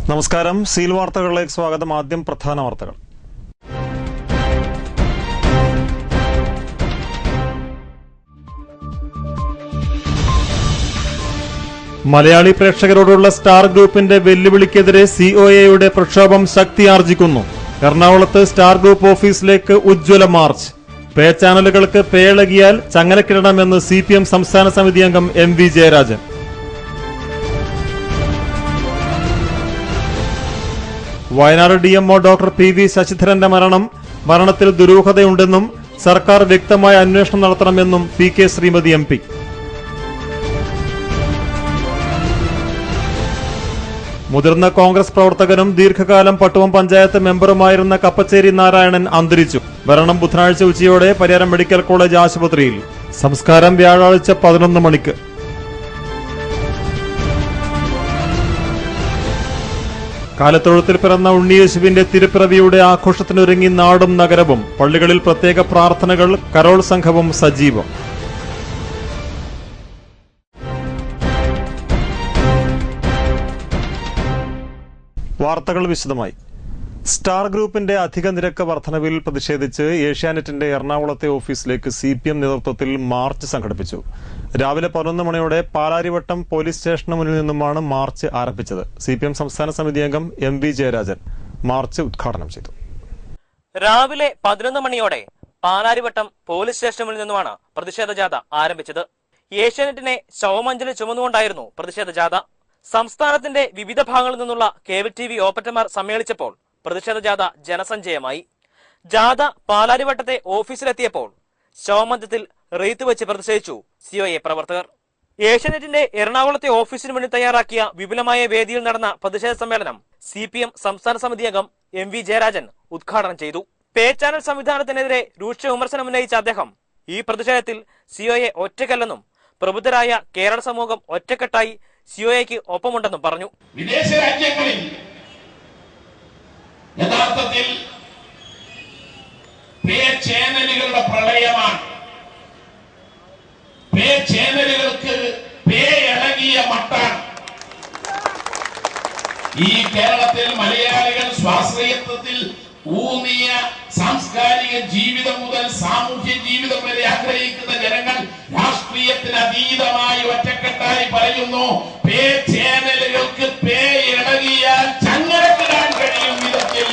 നമസ്കാരം. സീൽ വാർത്തകളിലേക്ക് സ്വാഗതം. ആദ്യം പ്രധാന വാർത്തകൾ. മലയാളി പ്രേക്ഷകരോടുള്ള സ്റ്റാർ ഗ്രൂപ്പിന്റെ വെല്ലുവിളിക്കെതിരെ സിഒഎയുടെ പ്രക്ഷോഭം ശക്തിയാർജിക്കുന്നു. എറണാകുളത്ത് സ്റ്റാർ ഗ്രൂപ്പ് ഓഫീസിലേക്ക് ഉജ്ജ്വല മാർച്ച്. പേ ചാനലുകൾക്ക് പേ ഇളകിയാൽ ചങ്ങലക്കിടണമെന്ന് CPM സംസ്ഥാന സമിതി അംഗം MV Jayarajan. Wayanad DMO doctor PV ശശിധരന്റെ മരണത്തിൽ ദുരൂഹതയുണ്ടെന്നും സർക്കാർ വ്യക്തമായ അന്വേഷണം നടത്തണമെന്നും PK ശ്രീമതി MP. മുതിർന്ന കോൺഗ്രസ് പ്രവർത്തകനും ദീർഘകാലം പട്ടുവം പഞ്ചായത്ത് മെമ്പറുമായിരുന്ന കപ്പച്ചേരി നാരായണൻ അന്തരിച്ചു. മരണം ബുധനാഴ്ച ഉച്ചയോടെ പരിയാരം മെഡിക്കൽ കോളേജ് ആശുപത്രിയിൽ. സംസ്കാരം വ്യാഴാഴ്ച 11 മണിക്ക്. കാലത്തൊഴുത്തിൽ പിറന്ന ഉണ്ണിയേശുവിന്റെ തിരുപ്പിറവിയുടെ ആഘോഷത്തിനൊരുങ്ങി നാടും നഗരവും. പള്ളികളിൽ പ്രത്യേക പ്രാർത്ഥനകൾ, കരോൾ സംഘവും സജീവം. വാർത്തകൾ വിശദമായി. സ്റ്റാർ ഗ്രൂപ്പിന്റെ അധിക നിരക്ക് വർധനവിൽ പ്രതിഷേധിച്ച് ഏഷ്യാനെറ്റിന്റെ എറണാകുളത്തെ ഓഫീസിലേക്ക് CPM നേതൃത്വത്തിൽ മാർച്ച് സംഘടിപ്പിച്ചു. രാവിലെ 11 മണിയോടെ പാലാരിവട്ടം പോലീസ് സ്റ്റേഷന് മുന്നിൽ നിന്നുമാണ് മാർച്ച് ആരംഭിച്ചത്. CPM സംസ്ഥാന സമിതി അംഗം MV ജയരാജൻ മാർച്ച് ഉദ്ഘാടനം ചെയ്തു. രാവിലെ 11 മണിയോടെ പാലാരിവട്ടം പോലീസ് സ്റ്റേഷന് മുന്നിൽ നിന്നുമാണ് പ്രതിഷേധ ജാഥ ആരംഭിച്ചത്. ഏഷ്യാനെറ്റിനെ ശവമഞ്ജലി ചുമന്നുകൊണ്ടായിരുന്നു പ്രതിഷേധ ജാഥ. സംസ്ഥാനത്തിന്റെ വിവിധ ഭാഗങ്ങളിൽ നിന്നുള്ള കേബിൾ TV ഓപ്പറേറ്റർമാർ സമ്മേളിച്ചപ്പോൾ പ്രതിഷേധ ജാഥ ജനസഞ്ചയമായി. ജാഥ പാലാരിവട്ടത്തെ ഓഫീസിലെത്തിയപ്പോൾ ശവമഞ്ചത്തിൽ റീത്ത് വെച്ച് പ്രതിഷേധിച്ചു COA പ്രവർത്തകർ. ഏഷ്യാനെറ്റിന്റെ എറണാകുളത്തെ ഓഫീസിന് മുന്നിൽ തയ്യാറാക്കിയ വിപുലമായ വേദിയിൽ നടന്ന പ്രതിഷേധ സമ്മേളനം CPM സംസ്ഥാന സമിതി അംഗം MV ജയരാജൻ ഉദ്ഘാടനം ചെയ്തു. പേ ചാനൽ സംവിധാനത്തിനെതിരെ രൂക്ഷ വിമർശനം ഉന്നയിച്ച അദ്ദേഹം ഈ പ്രതിഷേധത്തിൽ COA ഒറ്റയ്ക്കല്ലെന്നും പ്രബുദ്ധരായ കേരള സമൂഹം ഒറ്റക്കെട്ടായി COAയ്ക്ക് ഒപ്പമുണ്ടെന്നും പറഞ്ഞു. വിദേശ രാജ്യങ്ങളിൽ യഥാർത്ഥത്തിൽ പേ ചാനലുകളുടെ പ്രളയമാണ്. പേ ചാനലുകൾക്ക് പേ ഇളകിയ മട്ടാണ്. ഈ കേരളത്തിൽ മലയാളികൾ സ്വാശ്രയത്വത്തിൽ ഊന്നിയ സാംസ്കാരിക ജീവിതം മുതൽ സാമൂഹ്യ ജീവിതം വരെ ആഗ്രഹിക്കുന്ന ജനങ്ങൾ രാഷ്ട്രീയത്തിന് അതീതമായി ഒറ്റക്കെട്ടായി പറയുന്നു, പേ ചാനലുകൾക്ക് പേ ഇളകിയാൽ ചങ്ങലക്കിടാൻ കഴിയും വിധത്തിൽ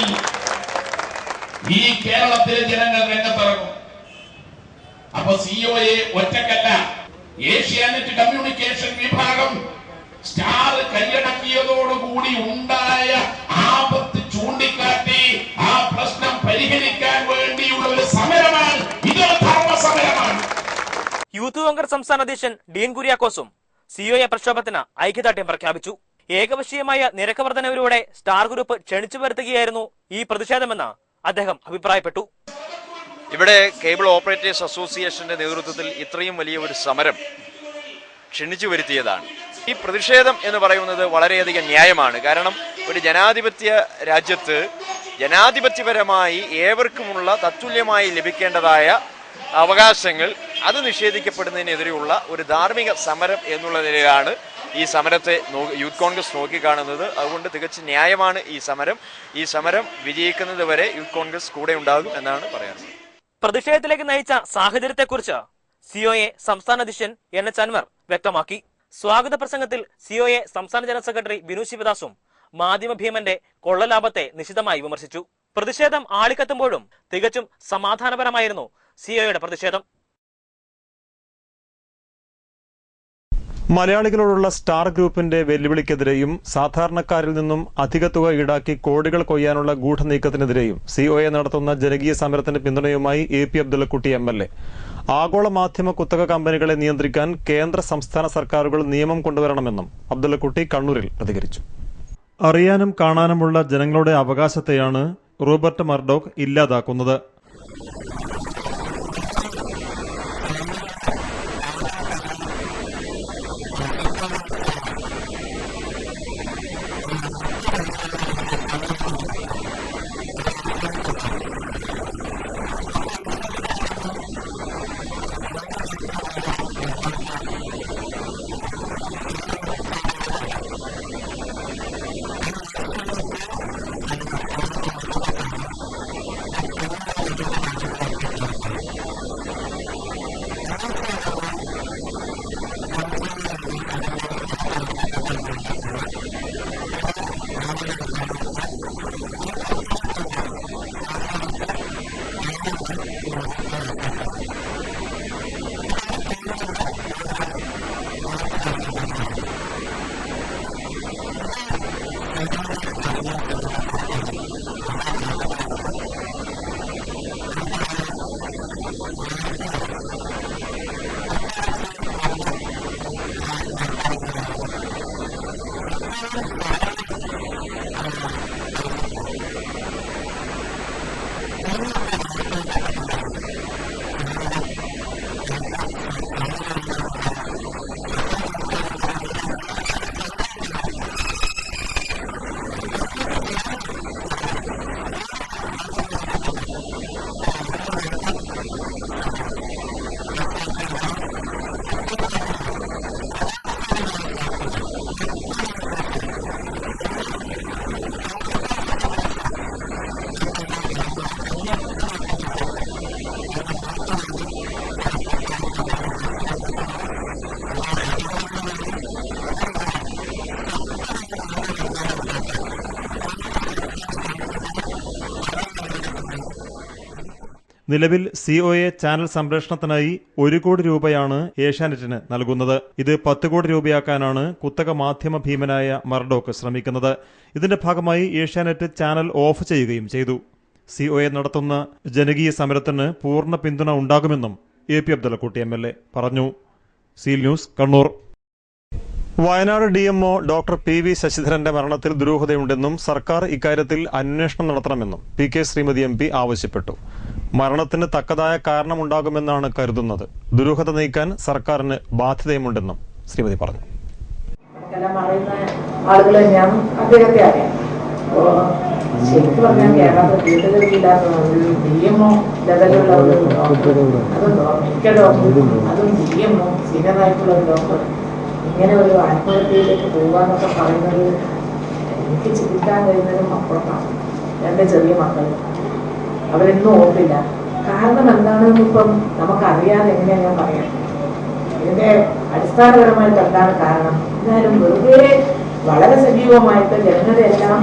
ഈ കേരളത്തിലെ ജനങ്ങൾ രംഗത്തിറങ്ങും. അപ്പൊ COA ഒറ്റക്കല്ല. ഏഷ്യാനെറ്റ് കമ്മ്യൂണിക്കേഷൻ വിഭാഗം സ്റ്റാർ കൈയടക്കിയതോടുകൂടി ഉണ്ടായ ആപത്ത് ചൂണ്ടിക്കാട്ടി ആ പ്രശ്നം പരിഹരിക്കാൻ വേണ്ടിയുള്ള ഒരു സമരമാണ്. ഇതൊരു ധർമ്മ സമരമാണ്. യൂത്ത് കോൺഗ്രസ് സംസ്ഥാന അധ്യക്ഷൻ ഡീൻ കുര്യാക്കോസും COA പ്രക്ഷോഭത്തിന് ഐക്യദാർഢ്യം പ്രഖ്യാപിച്ചു. ഏകപക്ഷീയമായ നിരക്ക് വർധനവിലൂടെ സ്റ്റാർ ഗ്രൂപ്പ് ക്ഷണിച്ചു വരുത്തുകയായിരുന്നു ഈ പ്രതിഷേധമെന്ന് അദ്ദേഹം അഭിപ്രായപ്പെട്ടു. ഇവിടെ കേബിൾ ഓപ്പറേറ്റേഴ്സ് അസോസിയേഷന്റെ നേതൃത്വത്തിൽ ഇത്രയും വലിയ ഒരു സമരം ക്ഷണിച്ചു വരുത്തിയതാണ്. ഈ പ്രതിഷേധം എന്ന് പറയുന്നത് വളരെയധികം ന്യായമാണ്. കാരണം ഒരു ജനാധിപത്യ രാജ്യത്ത് ജനാധിപത്യപരമായി ഏവർക്കുമുള്ള തത്തുല്യമായി ലഭിക്കേണ്ടതായ അവകാശങ്ങൾ അത് നിഷേധിക്കപ്പെടുന്നതിനെതിരെയുള്ള ഒരു ധാർമ്മിക സമരം എന്നുള്ള നിലയിലാണ് ഈ സമരത്തെ യൂത്ത് കോൺഗ്രസ് നോക്കിക്കാണുന്നത്. അതുകൊണ്ട് തികച്ചും ന്യായമാണ് ഈ സമരം വിജയിക്കുന്നത് വരെ യൂത്ത് കോൺഗ്രസ് കൂടെ ഉണ്ടാകും എന്നാണ് പറയാറുള്ളത്. പ്രതിഷേധത്തിലേക്ക് നയിച്ച സാഹചര്യത്തെക്കുറിച്ച് COA സംസ്ഥാന അധ്യക്ഷൻ NH അൻവർ വ്യക്തമാക്കി. സ്വാഗത പ്രസംഗത്തിൽ COA സംസ്ഥാന ജനറൽ സെക്രട്ടറി ബിനു ശിവദാസും മാധ്യമ ഭീമന്റെ കൊള്ളലാഭത്തെ നിശിതമായി വിമർശിച്ചു. പ്രതിഷേധം ആളിക്കത്തുമ്പോഴും തികച്ചും സമാധാനപരമായിരുന്നു COAയുടെ പ്രതിഷേധം. മലയാളികളോടുള്ള സ്റ്റാർ ഗ്രൂപ്പിന്റെ വെല്ലുവിളിക്കെതിരെയും സാധാരണക്കാരിൽ നിന്നും അധിക തുക ഈടാക്കി കോടികൾ കൊയ്യാനുള്ള ഗൂഢനീക്കത്തിനെതിരെയും COA നടത്തുന്ന ജനകീയ സമരത്തിന് പിന്തുണയുമായി AP അബ്ദുള്ളക്കുട്ടി MLA. ആഗോള മാധ്യമ കുത്തക കമ്പനികളെ നിയന്ത്രിക്കാൻ കേന്ദ്ര സംസ്ഥാന സർക്കാരുകൾ നിയമം കൊണ്ടുവരണമെന്നും അബ്ദുള്ളക്കുട്ടി കണ്ണൂരിൽ പ്രതികരിച്ചു. അറിയാനും കാണാനുമുള്ള ജനങ്ങളുടെ അവകാശത്തെയാണ് റോബർട്ട് മർഡോക്ക് ഇല്ലാതാക്കുന്നത്. നിലവിൽ COA ചാനൽ സംപ്രേഷണത്തിനായി 1 കോടി രൂപയാണ് ഏഷ്യാനെറ്റിന് നൽകുന്നത്. ഇത് 10 കോടി രൂപയാക്കാനാണ് കുത്തക മാധ്യമ ഭീമനായ മർഡോക്ക് ശ്രമിക്കുന്നത്. ഇതിന്റെ ഭാഗമായി ഏഷ്യാനെറ്റ് ചാനൽ ഓഫ് ചെയ്യുകയും ചെയ്തു. COA നടത്തുന്ന ജനകീയ സമരത്തിന് പൂർണ്ണ പിന്തുണ ഉണ്ടാകുമെന്നും AP അബ്ദുള്ളക്കുട്ടി MLA പറഞ്ഞു. Seal news, Kannur. Wayanad DMO doctor PV ശശിധരന്റെ മരണത്തിൽ ദുരൂഹതയുണ്ടെന്നും സർക്കാർ ഇക്കാര്യത്തിൽ അന്വേഷണം നടത്തണമെന്നും PK ശ്രീമതി MP ആവശ്യപ്പെട്ടു. മരണത്തിന് തക്കതായ കാരണമുണ്ടാകുമെന്നാണ് കരുതുന്നത്. ദുരൂഹത നീക്കാൻ സർക്കാരിന് ബാധ്യതയുമുണ്ടെന്നും ശ്രീമതി പറഞ്ഞു. ആളുകൾ തന്നെയാണ് അദ്ദേഹത്തെ അറിയാം. ശരിക്കും പറഞ്ഞാൽ കേരളത്തിൽ വീട്ടുകളില്ലാത്ത DMO ലെവലുള്ള അതും DMO സീനിയറായിട്ടുള്ള ഒരു ഡോക്ടർ ഇങ്ങനെ ഒരു ആത്മഹത്യയിലേക്ക് പോകാന്നൊക്കെ പറയുന്നത് എനിക്ക് ചിന്തിക്കാൻ കഴിയുന്നതിനും അപ്പുറത്താണ്. 2 ചെറിയ മക്കൾ, അവരെന്നും ഓർത്തില്ല. കാരണം എന്താണെന്ന് ഇപ്പം നമുക്കറിയാതെ എങ്ങനെയാ ഞാൻ പറയാം. ഇതിന്റെ അടിസ്ഥാനപരമായിട്ട് എന്താണ് കാരണം? എന്നാലും വെറുതെ വളരെ സജീവമായിട്ട് ജനങ്ങളുടെ എല്ലാം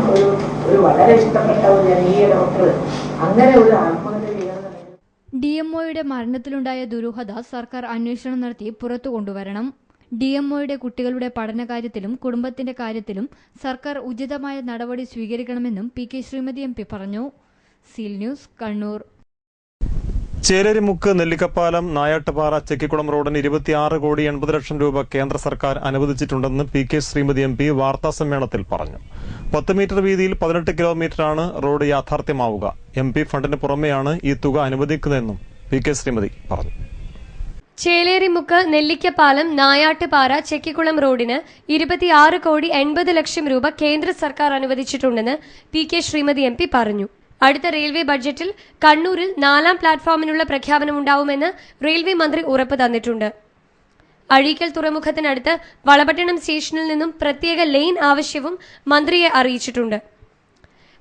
ഒരു വളരെ ഇഷ്ടപ്പെട്ട ഒരു ജനകീയ ഡോക്ടർ അങ്ങനെ ഒരു ആത്മഹത്യ ചെയ്യുന്നത്. DMOയുടെ മരണത്തിലുണ്ടായ ദുരൂഹത സർക്കാർ അന്വേഷണം നടത്തി പുറത്തു കൊണ്ടുവരണം. DMOയുടെ കുട്ടികളുടെ പഠനകാര്യത്തിലും കുടുംബത്തിന്റെ കാര്യത്തിലും സർക്കാർ ഉചിതമായ നടപടി സ്വീകരിക്കണമെന്നും PK ശ്രീമതി MP പറഞ്ഞു. Seal news, Kannur. ചേലേരിമുക്ക് നെല്ലിക്കപ്പാലം നായാട്ടുപാറ ചെക്കിക്കുളം റോഡിന് 26 കോടി 80 ലക്ഷം രൂപ കേന്ദ്ര സർക്കാർ അനുവദിച്ചിട്ടുണ്ടെന്ന് PK ശ്രീമതി MP വാർത്താസമ്മേളനത്തിൽ പറഞ്ഞു. 10 മീറ്റർ വീതിയിൽ 18 കിലോമീറ്ററാണ് റോഡ് യാഥാർത്ഥ്യമാവുക. MP ഫണ്ടിന് പുറമെയാണ് ഈ തുക അനുവദിക്കുന്നതെന്നും PK ശ്രീമതി പറഞ്ഞു. ചേലേരിമുക്ക് നെല്ലിക്കപ്പാലം നായാട്ടുപാറ ചെക്കിക്കുളം റോഡിന് 26 കോടി 80 ലക്ഷം രൂപ കേന്ദ്ര സർക്കാർ അനുവദിച്ചിട്ടുണ്ടെന്ന് PK ശ്രീമതി MP പറഞ്ഞു. അടുത്ത റെയിൽവേ ബഡ്ജറ്റിൽ കണ്ണൂരിൽ 4ാം പ്ലാറ്റ്ഫോമിനുള്ള പ്രഖ്യാപനമുണ്ടാവുമെന്ന് റെയിൽവേ മന്ത്രി ഉറപ്പ് തന്നിട്ടുണ്ട്. അഴീക്കൽ തുറമുഖത്തിനടുത്ത് വളപട്ടണം സ്റ്റേഷനിൽ നിന്നും പ്രത്യേക ലെയിൻ ആവശ്യവും മന്ത്രിയെ അറിയിച്ചിട്ടുണ്ട്.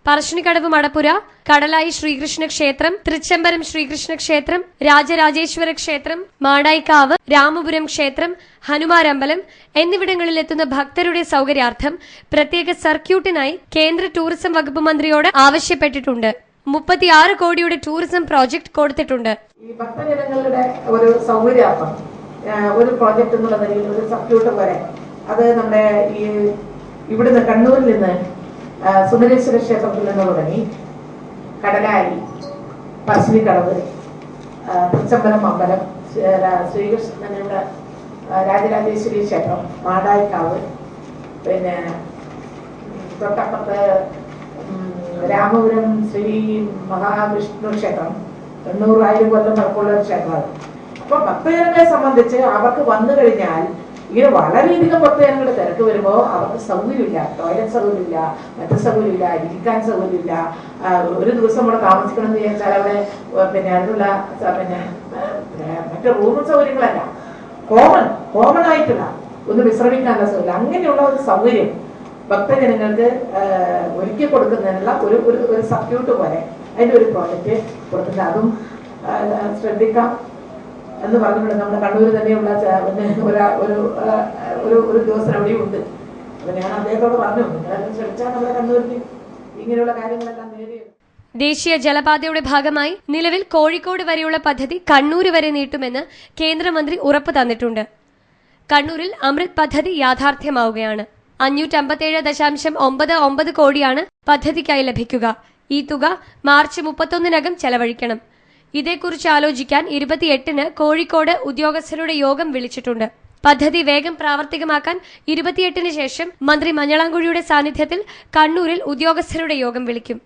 പറശ്ശിനിക്കടവ് മടപ്പുര, കടലായി ശ്രീകൃഷ്ണ ക്ഷേത്രം, തൃച്ചംബരം ശ്രീകൃഷ്ണ ക്ഷേത്രം, രാജരാജേശ്വര ക്ഷേത്രം, മാടായിക്കാവ്, രാമപുരം ക്ഷേത്രം, ഹനുമാരമ്പലം എന്നിവിടങ്ങളിൽ എത്തുന്ന ഭക്തരുടെ സൗകര്യാർത്ഥം പ്രത്യേക സർക്യൂട്ടിനായി കേന്ദ്ര ടൂറിസം വകുപ്പ് മന്ത്രിയോട് ആവശ്യപ്പെട്ടിട്ടുണ്ട്. 36 കോടിയുടെ ടൂറിസം പ്രോജക്ട് കൊടുത്തിട്ടുണ്ട്. ഈ ഭക്തജനങ്ങളുടെ ഒരു സൗകര്യാർത്ഥം ഒരു പ്രോജക്ട് എന്നുള്ള നിലയിൽ ഒരു സർക്യൂട്ട് പോലെ അത് നമ്മുടെ ഈ ഇവിടുന്ന് കണ്ണൂരിൽ നിന്ന് സുന്ദരേശ്വര ക്ഷേത്രത്തിൽ നിന്ന് തുടങ്ങി കടലായി, പറശ്ശിനിക്കടവ്, തൃച്ചംബരം അമ്പലം, ശ്രീകൃഷ്ണനുള്ള രാജരാജേശ്വരി ക്ഷേത്രം, മാടായിക്കാവ്, പിന്നെ തൊട്ടപ്പുറത്ത് രാമപുരം ശ്രീ മഹാവിഷ്ണു ക്ഷേത്രം, 800,000 കൊല്ലം പഴക്കമുള്ള ഒരു ക്ഷേത്രമാണ്. അപ്പൊ ഭക്തജനങ്ങളെ സംബന്ധിച്ച് അവർക്ക് വന്നു കഴിഞ്ഞാൽ ഇങ്ങനെ വളരെയധികം ഭക്തജനങ്ങളുടെ തിരക്ക് വരുമ്പോൾ അവർക്ക് സൗകര്യമില്ല, ടോയ്ലറ്റ് സൗകര്യമില്ല, മറ്റു സൗകര്യമില്ല, ഇരിക്കാൻ സൗകര്യമില്ല. ഒരു ദിവസം ഇവിടെ താമസിക്കണം എന്ന് വിചാരിച്ചാൽ അവിടെ പിന്നെ അതിനുള്ള മറ്റു റൂം സൗകര്യങ്ങളല്ല, കോമൺ ആയിട്ടുള്ള ഒന്ന് വിശ്രമിക്കാനുള്ള സൗകര്യം, അങ്ങനെയുള്ള ഒരു സൗകര്യം ഭക്തജനങ്ങൾക്ക് ഒരുക്കി കൊടുക്കുന്നതിനുള്ള ഒരു സർക്യൂട്ട് പോലെ അതിന്റെ ഒരു പ്രോജക്റ്റ് കൊടുത്തിട്ടുണ്ട്. അതും ശ്രദ്ധിക്കാം എന്ന് പറഞ്ഞിട്ടുണ്ട്. നമ്മുടെ കണ്ണൂർ തന്നെയുള്ള ഒരു ദിവസം അവിടെയും ഉണ്ട്. അപ്പൊ ഞാൻ അദ്ദേഹത്തോട് പറഞ്ഞു, നിങ്ങളെല്ലാം ശ്രമിച്ചാൽ നമ്മുടെ കണ്ണൂരിൽ ഇങ്ങനെയുള്ള കാര്യങ്ങളെല്ലാം നേടിയത്. ദേശീയ ജലപാതയുടെ ഭാഗമായി നിലവിൽ കോഴിക്കോട് വരെയുള്ള പദ്ധതി കണ്ണൂർ വരെ നീട്ടുമെന്ന് കേന്ദ്രമന്ത്രി ഉറപ്പ് തന്നിട്ടുണ്ട്. കണ്ണൂരിൽ അമൃത് പദ്ധതി യാഥാർത്ഥ്യമാവുകയാണ്. 557.99 കോടിയാണ് പദ്ധതിക്കായി ലഭിക്കുക. ഈ തുക മാർച്ച് 31-നകം ചെലവഴിക്കണം. ഇതേക്കുറിച്ച് ആലോചിക്കാൻ 28-ന് കോഴിക്കോട് ഉദ്യോഗസ്ഥരുടെ യോഗം വിളിച്ചിട്ടുണ്ട്. പദ്ധതി വേഗം പ്രാവർത്തികമാക്കാൻ 28-ന് ശേഷം മന്ത്രി മഞ്ഞളാംകുഴിയുടെ സാന്നിധ്യത്തിൽ കണ്ണൂരിൽ ഉദ്യോഗസ്ഥരുടെ യോഗം വിളിക്കും.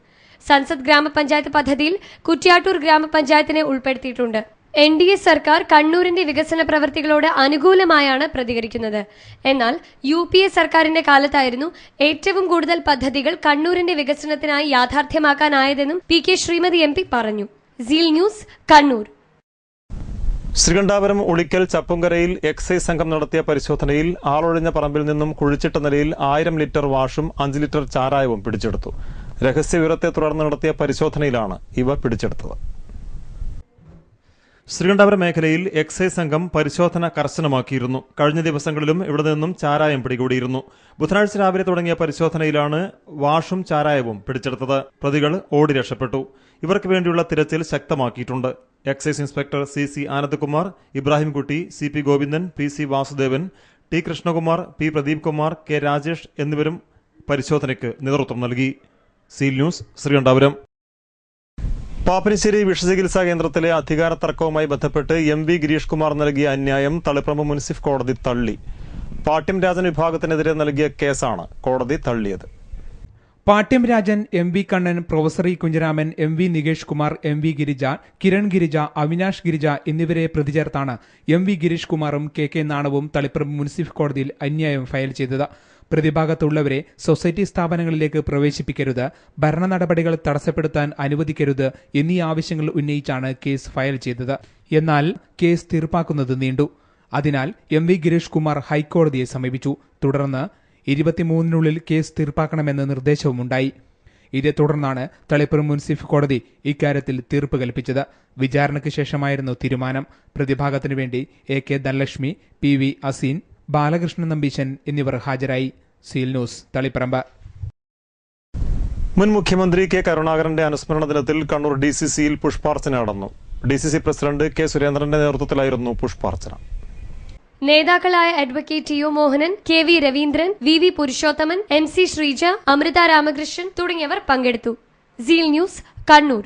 സൻസദ് ഗ്രാമപഞ്ചായത്ത് പദ്ധതിയിൽ കുറ്റ്യാട്ടൂർ ഗ്രാമപഞ്ചായത്തിനെ ഉൾപ്പെടുത്തിയിട്ടുണ്ട്. NDA സർക്കാർ കണ്ണൂരിന്റെ വികസന പ്രവൃത്തികളോട് അനുകൂലമായാണ് പ്രതികരിക്കുന്നത്. എന്നാൽ UPA സർക്കാരിന്റെ കാലത്തായിരുന്നു ഏറ്റവും കൂടുതൽ പദ്ധതികൾ കണ്ണൂരിന്റെ വികസനത്തിനായി യാഥാർത്ഥ്യമാക്കാനായതെന്നും PK ശ്രീമതി MP പറഞ്ഞു. Seal news, Kannur. ശ്രീകണ്ഠാപുരം ഉളിക്കൽ ചപ്പുംകരയിൽ എക്സൈസ് സംഘം നടത്തിയ പരിശോധനയിൽ ആളൊഴിഞ്ഞ പറമ്പിൽ നിന്നും കുഴിച്ചിട്ട നിലയിൽ 1000 ലിറ്റർ വാഷും 5 ലിറ്റർ ചാരായവും പിടിച്ചെടുത്തു. രഹസ്യവിവരത്തെ തുടർന്ന് നടത്തിയ പരിശോധനയിലാണ് ഇവ പിടിച്ചെടുത്തത്. ശ്രീകണ്ഠാപുരം മേഖലയിൽ എക്സൈസ് സംഘം പരിശോധന കർശനമാക്കിയിരുന്നു. കഴിഞ്ഞ ദിവസങ്ങളിലും ഇവിടെ നിന്നും ചാരായം പിടികൂടിയിരുന്നു. ബുധനാഴ്ച രാവിലെ തുടങ്ങിയ പരിശോധനയിലാണ് വാഷും ചാരായവും പിടിച്ചെടുത്തത്. പ്രതികൾ ഓടി രക്ഷപ്പെട്ടു. ഇവർക്ക് വേണ്ടിയുള്ള തിരച്ചിൽ ശക്തമാക്കിയിട്ടുണ്ട്. Excise inspector CC Anandakumar, Ibrahimkutty, CP Govindan, PC Vasudevan, T Krishnakumar, P Pradeep Kumar, K Rajesh എന്നിവരും പരിശോധനയ്ക്ക് നേതൃത്വം നൽകി. Seal News, Sreekandapuram. പാപ്പിനിശ്ശേരി വിഷചികിത്സാ കേന്ദ്രത്തിലെ അധികാര തർക്കവുമായി ബന്ധപ്പെട്ട് MV ഗിരീഷ് കുമാർ നൽകിയ അന്യായം തളിപ്പറമ്പ് മുനിസിഫ് കോടതി തള്ളി. പാട്യം രാജൻ വിഭാഗത്തിനെതിരെ നൽകിയ കേസാണ് കോടതി തള്ളിയത്. Pattiam Rajan, MV Kannan, professor Kunhiraman, MV Nikesh Kumar, MV Girija, Kiran Girija, Avinash Girija എന്നിവരെ പ്രതി ചേർത്താണ് MV ഗിരീഷ് കുമാറും KK നാണവും തളിപ്പറമ്പ് മുനിസിഫ് കോടതിയിൽ അന്യായം ഫയൽ ചെയ്തത്. പ്രതിഭാഗത്തുള്ളവരെ സൊസൈറ്റി സ്ഥാപനങ്ങളിലേക്ക് പ്രവേശിപ്പിക്കരുത്, ഭരണ നടപടികൾ തടസ്സപ്പെടുത്താൻ അനുവദിക്കരുത് എന്നീ ആവശ്യങ്ങൾ ഉന്നയിച്ചാണ് കേസ് ഫയൽ ചെയ്തത്. എന്നാൽ കേസ് തീർപ്പാക്കുന്നത് നീണ്ടു. അതിനാൽ MV ഗിരീഷ് കുമാർ ഹൈക്കോടതിയെ സമീപിച്ചു. തുടർന്ന് 23-നുള്ളിൽ കേസ് തീർപ്പാക്കണമെന്ന് നിർദ്ദേശവുമുണ്ടായി. ഇതേ തുടർന്നാണ് തളിപ്പറമ്പ് മുനിസിഫ് കോടതി ഇക്കാര്യത്തിൽ തീർപ്പ് കൽപ്പിച്ചത്. വിചാരണയ്ക്ക് ശേഷമായിരുന്നു തീരുമാനം. പ്രതിഭാഗത്തിനു വേണ്ടി AK ധനലക്ഷ്മി, PV അസീൻ, ബാലകൃഷ്ണൻ നമ്പീശൻ എന്നിവർ ഹാജരായി. Seal News, Taliparamba. മുൻ മുഖ്യമന്ത്രി K കരുണാകരന്റെ അനുസ്മരണ ദിനത്തിൽ കണ്ണൂർ DCCയിൽ പുഷ്പാർച്ചന നടന്നു. DCC പ്രസിഡന്റ് K സുരേന്ദ്രന്റെ നേതൃത്വത്തിലായിരുന്നു പുഷ്പാർച്ചന. നേതാക്കളായ advocate TO Mohanan, KV Raveendran, VV Purushothaman, MC Sreeja, Amritha Ramakrishnan തുടങ്ങിയവർ പങ്കെടുത്തു. Seal news, Kannur.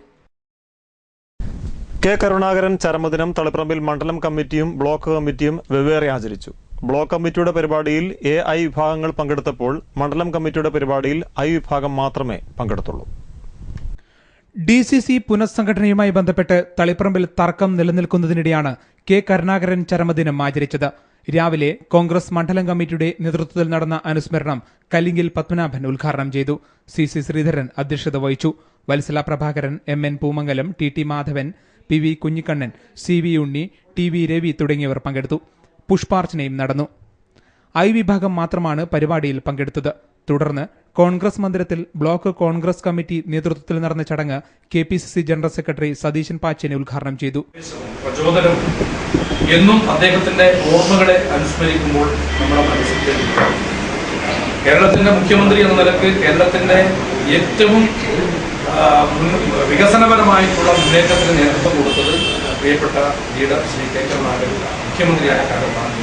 K Karunakaran ചരമദിനം തളിപ്പറമ്പിൽ മണ്ഡലം കമ്മിറ്റിയും ബ്ലോക്ക് കമ്മിറ്റിയും വെവ്വേറെ ആചരിച്ചു. ബ്ലോക്ക് കമ്മിറ്റിയുടെ പരിപാടിയിൽ AI വിഭാഗങ്ങൾ പങ്കെടുത്തപ്പോൾ മണ്ഡലം കമ്മിറ്റിയുടെ പരിപാടിയിൽ I വിഭാഗം മാത്രമേ പങ്കെടുത്തുള്ളൂ. DCC പുനഃസംഘടനയുമായി ബന്ധപ്പെട്ട് തളിപ്പറമ്പിൽ തർക്കം നിലനിൽക്കുന്നതിനിടെയാണ് K കരുണാകരൻ ചരമദിനം ആചരിച്ചത്. രാവിലെ കോൺഗ്രസ് മണ്ഡലം കമ്മിറ്റിയുടെ നേതൃത്വത്തിൽ നടന്ന അനുസ്മരണം കല്ലിങ്കിൽ പത്മനാഭൻ ഉദ്ഘാടനം ചെയ്തു. CC ശ്രീധരൻ അധ്യക്ഷത വഹിച്ചു. Vatsala Prabhakaran, MN Poomangalam, TT Madhavan, PV Kunhikannan, CV ഉണ്ണി, TV രവി തുടങ്ങിയവർ പങ്കെടുത്തു. പുഷ്പാർച്ചനയും നടന്നു. I വിഭാഗം മാത്രമാണ് പരിപാടിയിൽ പങ്കെടുത്തത്. തുടർന്ന് കോൺഗ്രസ് മന്ദിരത്തിൽ ബ്ലോക്ക് കോൺഗ്രസ് കമ്മിറ്റി നേതൃത്വത്തിൽ നടന്ന ചടങ്ങ് KPCC general secretary Satheesan Pacheni ഉദ്ഘാടനം ചെയ്തു. പ്രചോദനം എന്നും അദ്ദേഹത്തിന്റെ ഓർമ്മകളെ അനുസ്മരിക്കുമ്പോൾ നമ്മുടെ മനസ്സിൽ കേരളത്തിന്റെ മുഖ്യമന്ത്രി എന്ന നിലക്ക് കേരളത്തിന്റെ ഏറ്റവും വികസനപരമായിട്ടുള്ള മുന്നേറ്റത്തിന് നേതൃത്വം കൊടുത്തത് പ്രിയപ്പെട്ട ലീഡർ ശ്രീ K കരുണാകരൻ മുഖ്യമന്ത്രിയായ കാലത്താണ്.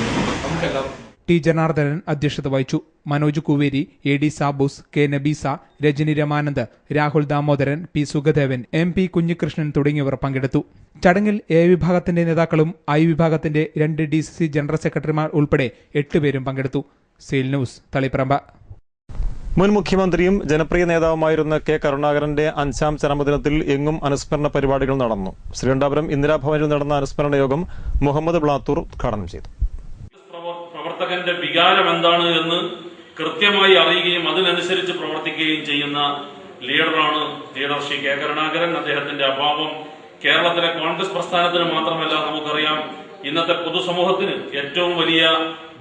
നമുക്കെല്ലാം T ജനാർദ്ദനൻ അധ്യക്ഷത വഹിച്ചു. Manoj Kuveri, AD Saboos, K Nabeesa, Rajani Ramanand, Rahul Damodaran, P സുഗദേവൻ, MP Kunhikrishnan തുടങ്ങിയവർ പങ്കെടുത്തു. ചടങ്ങിൽ A വിഭാഗത്തിന്റെ നേതാക്കളും I വിഭാഗത്തിന്റെ 2 DCC ജനറൽ സെക്രട്ടറിമാർ ഉൾപ്പെടെ 8 പേരും പങ്കെടുത്തു. Seal News, Taliparamba. മുൻ മുഖ്യമന്ത്രിയും ജനപ്രിയ നേതാവുമായിരുന്ന K കരുണാകരന്റെ 5ാം ചരമദിനത്തിൽ എങ്ങും അനുസ്മരണ പരിപാടികൾ നടന്നു. ശ്രീകണ്ഠാപുരം ഇന്ദിരാഭവനിൽ നടന്ന അനുസ്മരണ യോഗം മുഹമ്മദ് ബ്ലാത്തൂർ ഉദ്ഘാടനം ചെയ്തു. പ്രവർത്തകന്റെ വികാരം എന്താണ് എന്ന് കൃത്യമായി അറിയുകയും അതിനനുസരിച്ച് പ്രവർത്തിക്കുകയും ചെയ്യുന്ന ലീഡറാണ് ലീഡർ ശ്രീ K കരുണാകരൻ. അദ്ദേഹത്തിന്റെ അഭാവം കേരളത്തിലെ കോൺഗ്രസ് പ്രസ്ഥാനത്തിന് മാത്രമല്ല, നമുക്കറിയാം ഇന്നത്തെ പൊതുസമൂഹത്തിന് ഏറ്റവും വലിയ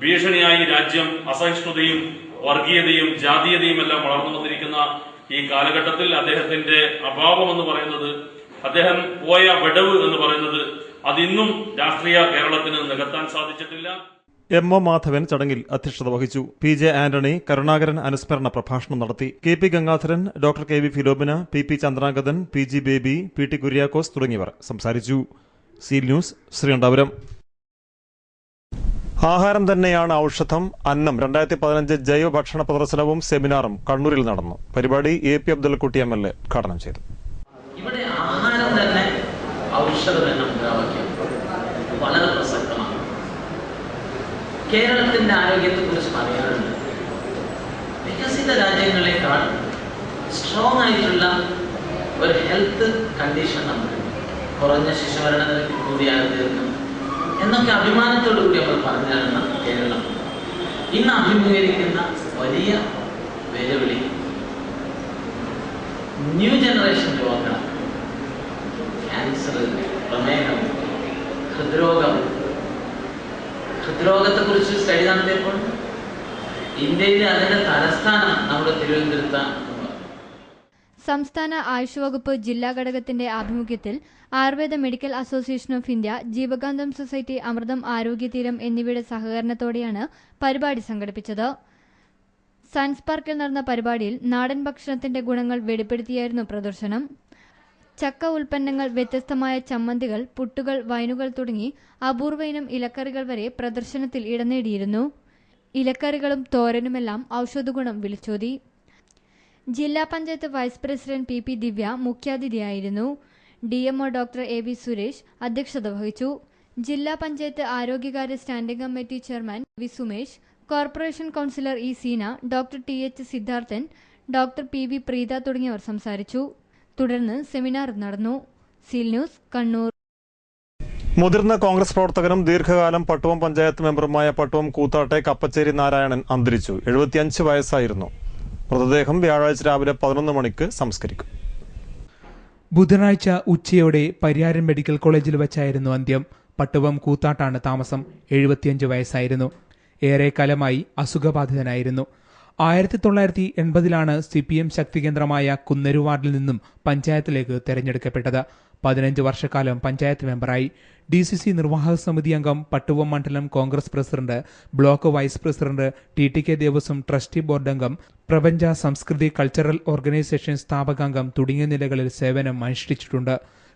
ഭീഷണിയായി രാജ്യം അസഹിഷ്ണുതയും വർഗീയതയും ജാതീയതയും എല്ലാം വളർന്നു വന്നിരിക്കുന്ന ഈ കാലഘട്ടത്തിൽ അദ്ദേഹത്തിന്റെ അഭാവം എന്ന് പറയുന്നത്, അദ്ദേഹം പോയ വിടവ് എന്ന് പറയുന്നത് അതിന്നും രാഷ്ട്രീയ കേരളത്തിന് നികത്താൻ സാധിച്ചിട്ടില്ല. എം.ഒ. മാധവൻ ചടങ്ങിൽ അധ്യക്ഷത വഹിച്ചു. പി.ജെ. ആന്റണി കരുണാകരൻ അനുസ്മരണ പ്രഭാഷണം നടത്തി. KP. Gangadharan, doctor KV. Philomina, PP. Chandrangathan, PG. Baby, PT. Kuriakose തുടങ്ങിയവർ സംസാരിച്ചു. Seal News, Sreekandapuram. ആഹാരം തന്നെയാണ് ഔഷധം, അന്നം 2015 ജൈവ ഭക്ഷണ പ്രദർശനവും സെമിനാറും കണ്ണൂരിൽ നടന്നു. പരിപാടി എ.പി. അബ്ദുള്ളക്കുട്ടി എം.എൽ.എ. ഉദ്ഘാടനം ചെയ്തു. ഇവിടെ ആഹാരം തന്നെ ഔഷധം എന്ന മുദ്രാവാക്യം വളരെ പ്രസക്തമാണ്. കേരളത്തിന്റെ ആരോഗ്യത്തെ കുറിച്ച് പറയാറുണ്ട്. വികസിത രാജ്യങ്ങളെക്കാൾ സ്ട്രോങ് ആയിട്ടുള്ള ഒരു ഹെൽത്ത് കണ്ടീഷൻ നമുക്ക്, കുറഞ്ഞ ശിശുമരണ നിരക്ക് കൂടിയാണ് തീർക്കും എന്നൊക്കെ അഭിമാനത്തോടു കൂടി നമ്മൾ പറഞ്ഞാണ് കേരളം ഇന്ന് അഭിമുഖീകരിക്കുന്ന വലിയ വെല്ലുവിളി. ന്യൂ ജനറേഷൻ രോഗങ്ങൾ, ക്യാൻസർ, പ്രമേഹം, ഹൃദ്രോഗത്തെ കുറിച്ച് സ്റ്റഡി നടത്തിയപ്പോൾ ഇന്ത്യയിൽ അതിന്റെ തലസ്ഥാനം നമ്മുടെ തിരുവനന്തപുരത്താണ്. സംസ്ഥാന ആയുഷ് വകുപ്പ് ജില്ലാ ഘടകത്തിന്റെ ആഭിമുഖ്യത്തിൽ Ayurveda medical association of India, Jeevakantham society, Amritham Arogyatheeram എന്നിവയുടെ സഹകരണത്തോടെയാണ് പരിപാടി സംഘടിപ്പിച്ചത്. സയൻസ് പാർക്കിൽ നടന്ന പരിപാടിയിൽ നാടൻ ഭക്ഷണത്തിന്റെ ഗുണങ്ങൾ വെളിപ്പെടുത്തിയായിരുന്നു പ്രദർശനം. ചക്ക ഉൽപ്പന്നങ്ങൾ, വ്യത്യസ്തമായ ചമ്മന്തികൾ, പുട്ടുകൾ, വൈനുകൾ തുടങ്ങി അപൂർവ ഇനം ഇലക്കറികൾ വരെ പ്രദർശനത്തിൽ ഇടം നേടിയിരുന്നു. ഇലക്കറികളും തോരനുമെല്ലാം ഔഷധഗുണം വിളിച്ചോതി. ജില്ലാ panchayat vice president PP. Divya മുഖ്യാതിഥിയായിരുന്നു. DMO doctor A.V. സുരേഷ് അധ്യക്ഷത വഹിച്ചു. ജില്ലാ പഞ്ചായത്ത് ആരോഗ്യകാര്യ standing committee chairman V. Sumesh, corporation councillor E. Seena, doctor T.H. Siddharthan, doctor P.V. Preetha തുടങ്ങിയവർ സംസാരിച്ചു. തുടർന്ന് സെമിനാർ നടന്നു. Seal news, Kannur. മുതിർന്ന കോൺഗ്രസ് പ്രവർത്തകനും ദീർഘകാലം പട്ടുവം പഞ്ചായത്ത് മെമ്പറുമായ പട്ടുവം കൂത്താട്ടെ കപ്പച്ചേരി നാരായണൻ അന്തരിച്ചു. 75 വയസ്സായിരുന്നു. മൃതദേഹം വ്യാഴാഴ്ച രാവിലെ 11 മണിക്ക് സംസ്കരിക്കും. ബുധനാഴ്ച ഉച്ചയോടെ പരിയാരം മെഡിക്കൽ കോളേജിൽ വെച്ചായിരുന്നു അന്ത്യം. പട്ടുവം കൂത്താട്ടാണ് താമസം. 75 വയസ്സായിരുന്നു. ഏറെക്കാലമായി അസുഖബാധിതനായിരുന്നു. 1980-ലാണ് CPM ശക്തി കേന്ദ്രമായ കുന്നരു വാർഡിൽ നിന്നും പഞ്ചായത്തിലേക്ക് തെരഞ്ഞെടുക്കപ്പെട്ടത്. 15 വർഷക്കാലം പഞ്ചായത്ത് മെമ്പറായി. DCC നിർവാഹക സമിതി അംഗം, പട്ടുവം മണ്ഡലം Congress president, block vice president, TTK Devaswom trustee board അംഗം, പ്രപഞ്ച സംസ്കൃതി കൾച്ചറൽ ഓർഗനൈസേഷൻ സ്ഥാപകാംഗം തുടങ്ങിയ നിലകളിൽ സേവനം അനുഷ്ഠിച്ചിട്ടുണ്ട്.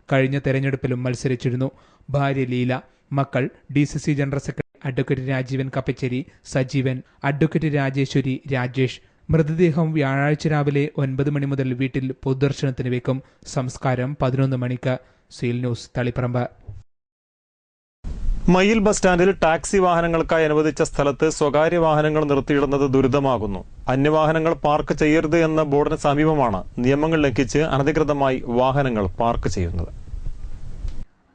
കഴിഞ്ഞ തെരഞ്ഞെടുപ്പിലും മത്സരിച്ചിരുന്നു. ഭാര്യ ലീല, മക്കൾ DCC general secretary advocate Rajeevan Kappacheri, Sajeevan, advocate Rajeswari, Rajesh. മൃതദേഹം വ്യാഴാഴ്ച രാവിലെ 9 മണി മുതൽ വീട്ടിൽ പൊതുദർശനത്തിന് വെക്കും. സംസ്കാരം 11 മണിക്ക്. Seal News, Taliparamba. മയിൽ ബസ് സ്റ്റാൻഡിൽ ടാക്സി വാഹനങ്ങൾക്കായി അനുവദിച്ച സ്ഥലത്ത് സ്വകാര്യ വാഹനങ്ങൾ നിർത്തിയിടുന്നത് ദുരിതമാകുന്നു. അന്യവാഹനങ്ങൾ പാർക്ക് ചെയ്യരുത് എന്ന ബോർഡിന് സമീപമാണ് നിയമങ്ങൾ ലംഘിച്ച് അനധികൃതമായി വാഹനങ്ങൾ പാർക്ക് ചെയ്യുന്നത്.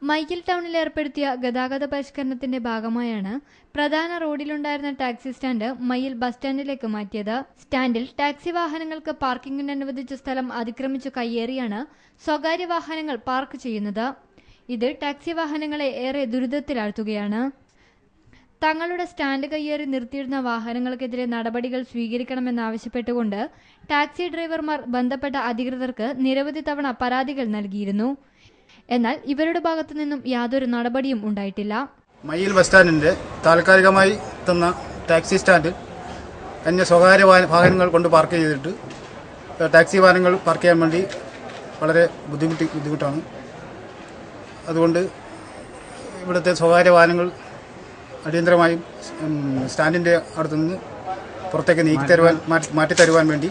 മയ്യിൽ ടൗണിൽ ഏർപ്പെടുത്തിയ ഗതാഗത പരിഷ്കരണത്തിന്റെ ഭാഗമായാണ് പ്രധാന റോഡിലുണ്ടായിരുന്ന ടാക്സി സ്റ്റാൻഡ് മയ്യിൽ ബസ് സ്റ്റാൻഡിലേക്ക് മാറ്റിയത്. സ്റ്റാൻഡിൽ ടാക്സി വാഹനങ്ങൾക്ക് പാർക്കിംഗിന് അനുവദിച്ച സ്ഥലം അതിക്രമിച്ചു കയ്യേറിയാണ് സ്വകാര്യ വാഹനങ്ങൾ പാർക്ക് ചെയ്യുന്നത്. ഇത് ടാക്സി വാഹനങ്ങളെ ഏറെ ദുരിതത്തിലാഴ്ത്തുകയാണ്. തങ്ങളുടെ സ്റ്റാൻഡ് കയ്യേറി നിർത്തിയിടുന്ന വാഹനങ്ങൾക്കെതിരെ നടപടികൾ സ്വീകരിക്കണമെന്നാവശ്യപ്പെട്ടുകൊണ്ട് ടാക്സി ഡ്രൈവർമാർ ബന്ധപ്പെട്ട അധികൃതർക്ക് നിരവധി തവണ പരാതികൾ നൽകിയിരുന്നു. എന്നാൽ ഇവരുടെ ഭാഗത്തു നിന്നും യാതൊരു നടപടിയും ഉണ്ടായിട്ടില്ല. മയ്യിൽ ബസ് സ്റ്റാൻഡിന്റെ താൽക്കാലികമായി തന്ന ടാക്സി സ്റ്റാൻഡ് തന്നെ സ്വകാര്യ വാഹനങ്ങൾ കൊണ്ട് പാർക്ക് ചെയ്തിട്ട് ടാക്സി വാഹനങ്ങൾ പാർക്ക് ചെയ്യാൻ വേണ്ടി വളരെ ബുദ്ധിമുട്ടാണ്. അതുകൊണ്ട് ഇവിടുത്തെ സ്വകാര്യ വാഹനങ്ങൾ അടിയന്തരമായും സ്റ്റാൻഡിന്റെ അടുത്തുനിന്ന് പുറത്തേക്ക് മാറ്റിത്തരുവാൻ വേണ്ടി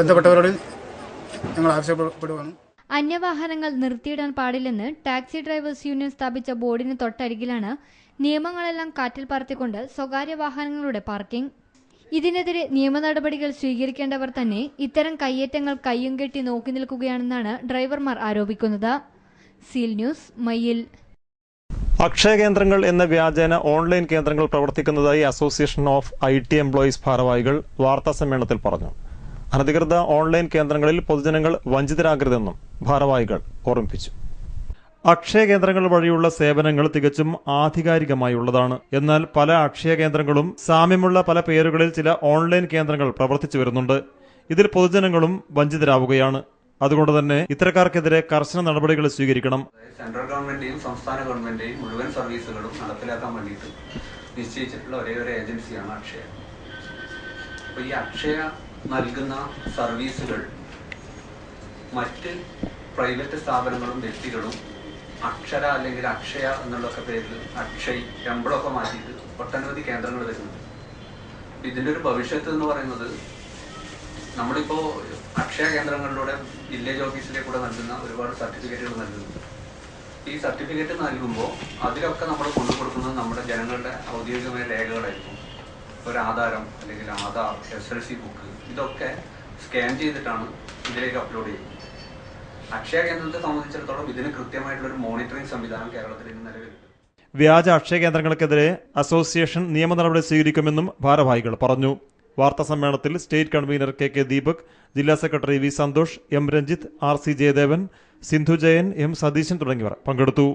ബന്ധപ്പെട്ടവരോട് ഞങ്ങൾ ആവശ്യപ്പെടുകയാണ്. അന്യവാഹനങ്ങൾ നിർത്തിയിടാൻ പാടില്ലെന്ന് ടാക്സി ഡ്രൈവേഴ്സ് യൂണിയൻ സ്ഥാപിച്ച ബോർഡിന് തൊട്ടരികിലാണ് നിയമങ്ങളെല്ലാം കാറ്റിൽ പറത്തിക്കൊണ്ട് സ്വകാര്യ വാഹനങ്ങളുടെ പാർക്കിംഗ്. ഇതിനെതിരെ നിയമ നടപടികൾ സ്വീകരിക്കേണ്ടവർ തന്നെ ഇത്തരം കയ്യേറ്റങ്ങൾ കയ്യും കെട്ടി നോക്കി നിൽക്കുകയാണെന്നാണ് ഡ്രൈവർമാർ ആരോപിക്കുന്നത്. Seal news, Mayyil. അക്ഷയ കേന്ദ്രങ്ങൾ എന്ന വ്യാജേന ഓൺലൈൻ കേന്ദ്രങ്ങൾ പ്രവർത്തിക്കുന്നതായി അസോസിയേഷൻ ഓഫ് IT എംപ്ലോയീസ് ഭാരവാഹികൾ വാർത്താസമ്മേളനത്തിൽ പറഞ്ഞു. അനധികൃത ഓൺലൈൻ കേന്ദ്രങ്ങളിൽ പൊതുജനങ്ങൾ വഞ്ചിതരാകരുതെന്നും ഭാരവാഹികൾ ഓർമ്മിപ്പിച്ചു. അക്ഷയ കേന്ദ്രങ്ങൾ വഴിയുള്ള സേവനങ്ങൾ തികച്ചും ആധികാരികമായുള്ളതാണ്. എന്നാൽ പല അക്ഷയ കേന്ദ്രങ്ങളും സാമ്യമുള്ള പല പേരുകളിൽ ചില ഓൺലൈൻ കേന്ദ്രങ്ങൾ പ്രവർത്തിച്ചു വരുന്നുണ്ട്. ഇതിൽ പൊതുജനങ്ങളും വഞ്ചിതരാവുകയാണ്. അതുകൊണ്ട് തന്നെ ഇത്തരക്കാർക്കെതിരെ കർശന നടപടികൾ സ്വീകരിക്കണം. സെൻട്രൽ ഗവൺമെന്റിന്റെയും സംസ്ഥാന ഗവൺമെന്റിന്റെയും മുഴുവൻ സർവീസുകളും നടപ്പിലാക്കാൻ വേണ്ടിയിട്ട് നിശ്ചയിച്ചിട്ടുള്ള ഒരേ ഒരു ഏജൻസിയാണ് അക്ഷയ. അപ്പോൾ ഈ അക്ഷയ നൽകുന്ന സർവീസുകൾ മറ്റ് പ്രൈവറ്റ് സ്ഥാപനങ്ങളും വ്യക്തികളും അക്ഷര അല്ലെങ്കിൽ അക്ഷയ എന്നുള്ളൊക്കെ പേരിൽ അക്ഷയ് എംബ്ലമൊക്കെ മാറ്റിയിട്ട് ഒട്ടനവധി കേന്ദ്രങ്ങൾ വരുന്നുണ്ട്. ഇതിൻ്റെ ഒരു ഭവിഷ്യത്ത് എന്ന് പറയുന്നത് നമ്മളിപ്പോൾ അക്ഷയ കേന്ദ്രങ്ങളിലൂടെ വില്ലേജ് ഓഫീസിലേക്ക് കൂടെ നൽകുന്ന ഒരുപാട് സർട്ടിഫിക്കറ്റുകൾ നൽകുന്നുണ്ട്. ഈ സർട്ടിഫിക്കറ്റ് നൽകുമ്പോൾ അതിലൊക്കെ നമ്മൾ കൊണ്ടുകൊടുക്കുന്നത് നമ്മുടെ ജനങ്ങളുടെ ഔദ്യോഗികമായ രേഖകളായിരിക്കും. ഒരു ആധാരം അല്ലെങ്കിൽ ആധാർ, SLC ബുക്ക്, ഇതൊക്കെ സ്കാൻ ചെയ്തിട്ടാണ് ഇതിലേക്ക് അപ്ലോഡ് ചെയ്യുന്നത്. അക്ഷയ കേന്ദ്രത്തെ സംബന്ധിച്ചിടത്തോളം ഇതിന് കൃത്യമായിട്ടുള്ളൊരു മോണിറ്ററിംഗ് സംവിധാനം കേരളത്തിൽ ഇന്ന് നിലവിലുണ്ട്. വ്യാജ അക്ഷയ കേന്ദ്രങ്ങൾക്കെതിരെ അസോസിയേഷൻ നിയമ നടപടി സ്വീകരിക്കുമെന്നും ഭാരവാഹികൾ പറഞ്ഞു. വാർത്താ സമ്മേളനത്തിൽ സ്റ്റേറ്റ് കൺവീനർ KK ദീപക്, ജില്ലാ secretary V Santhosh, M Ranjith, RC Jayadevan, Sindhu Jayan, M Satheesan തുടങ്ങിയവർ പങ്കെടുത്തു.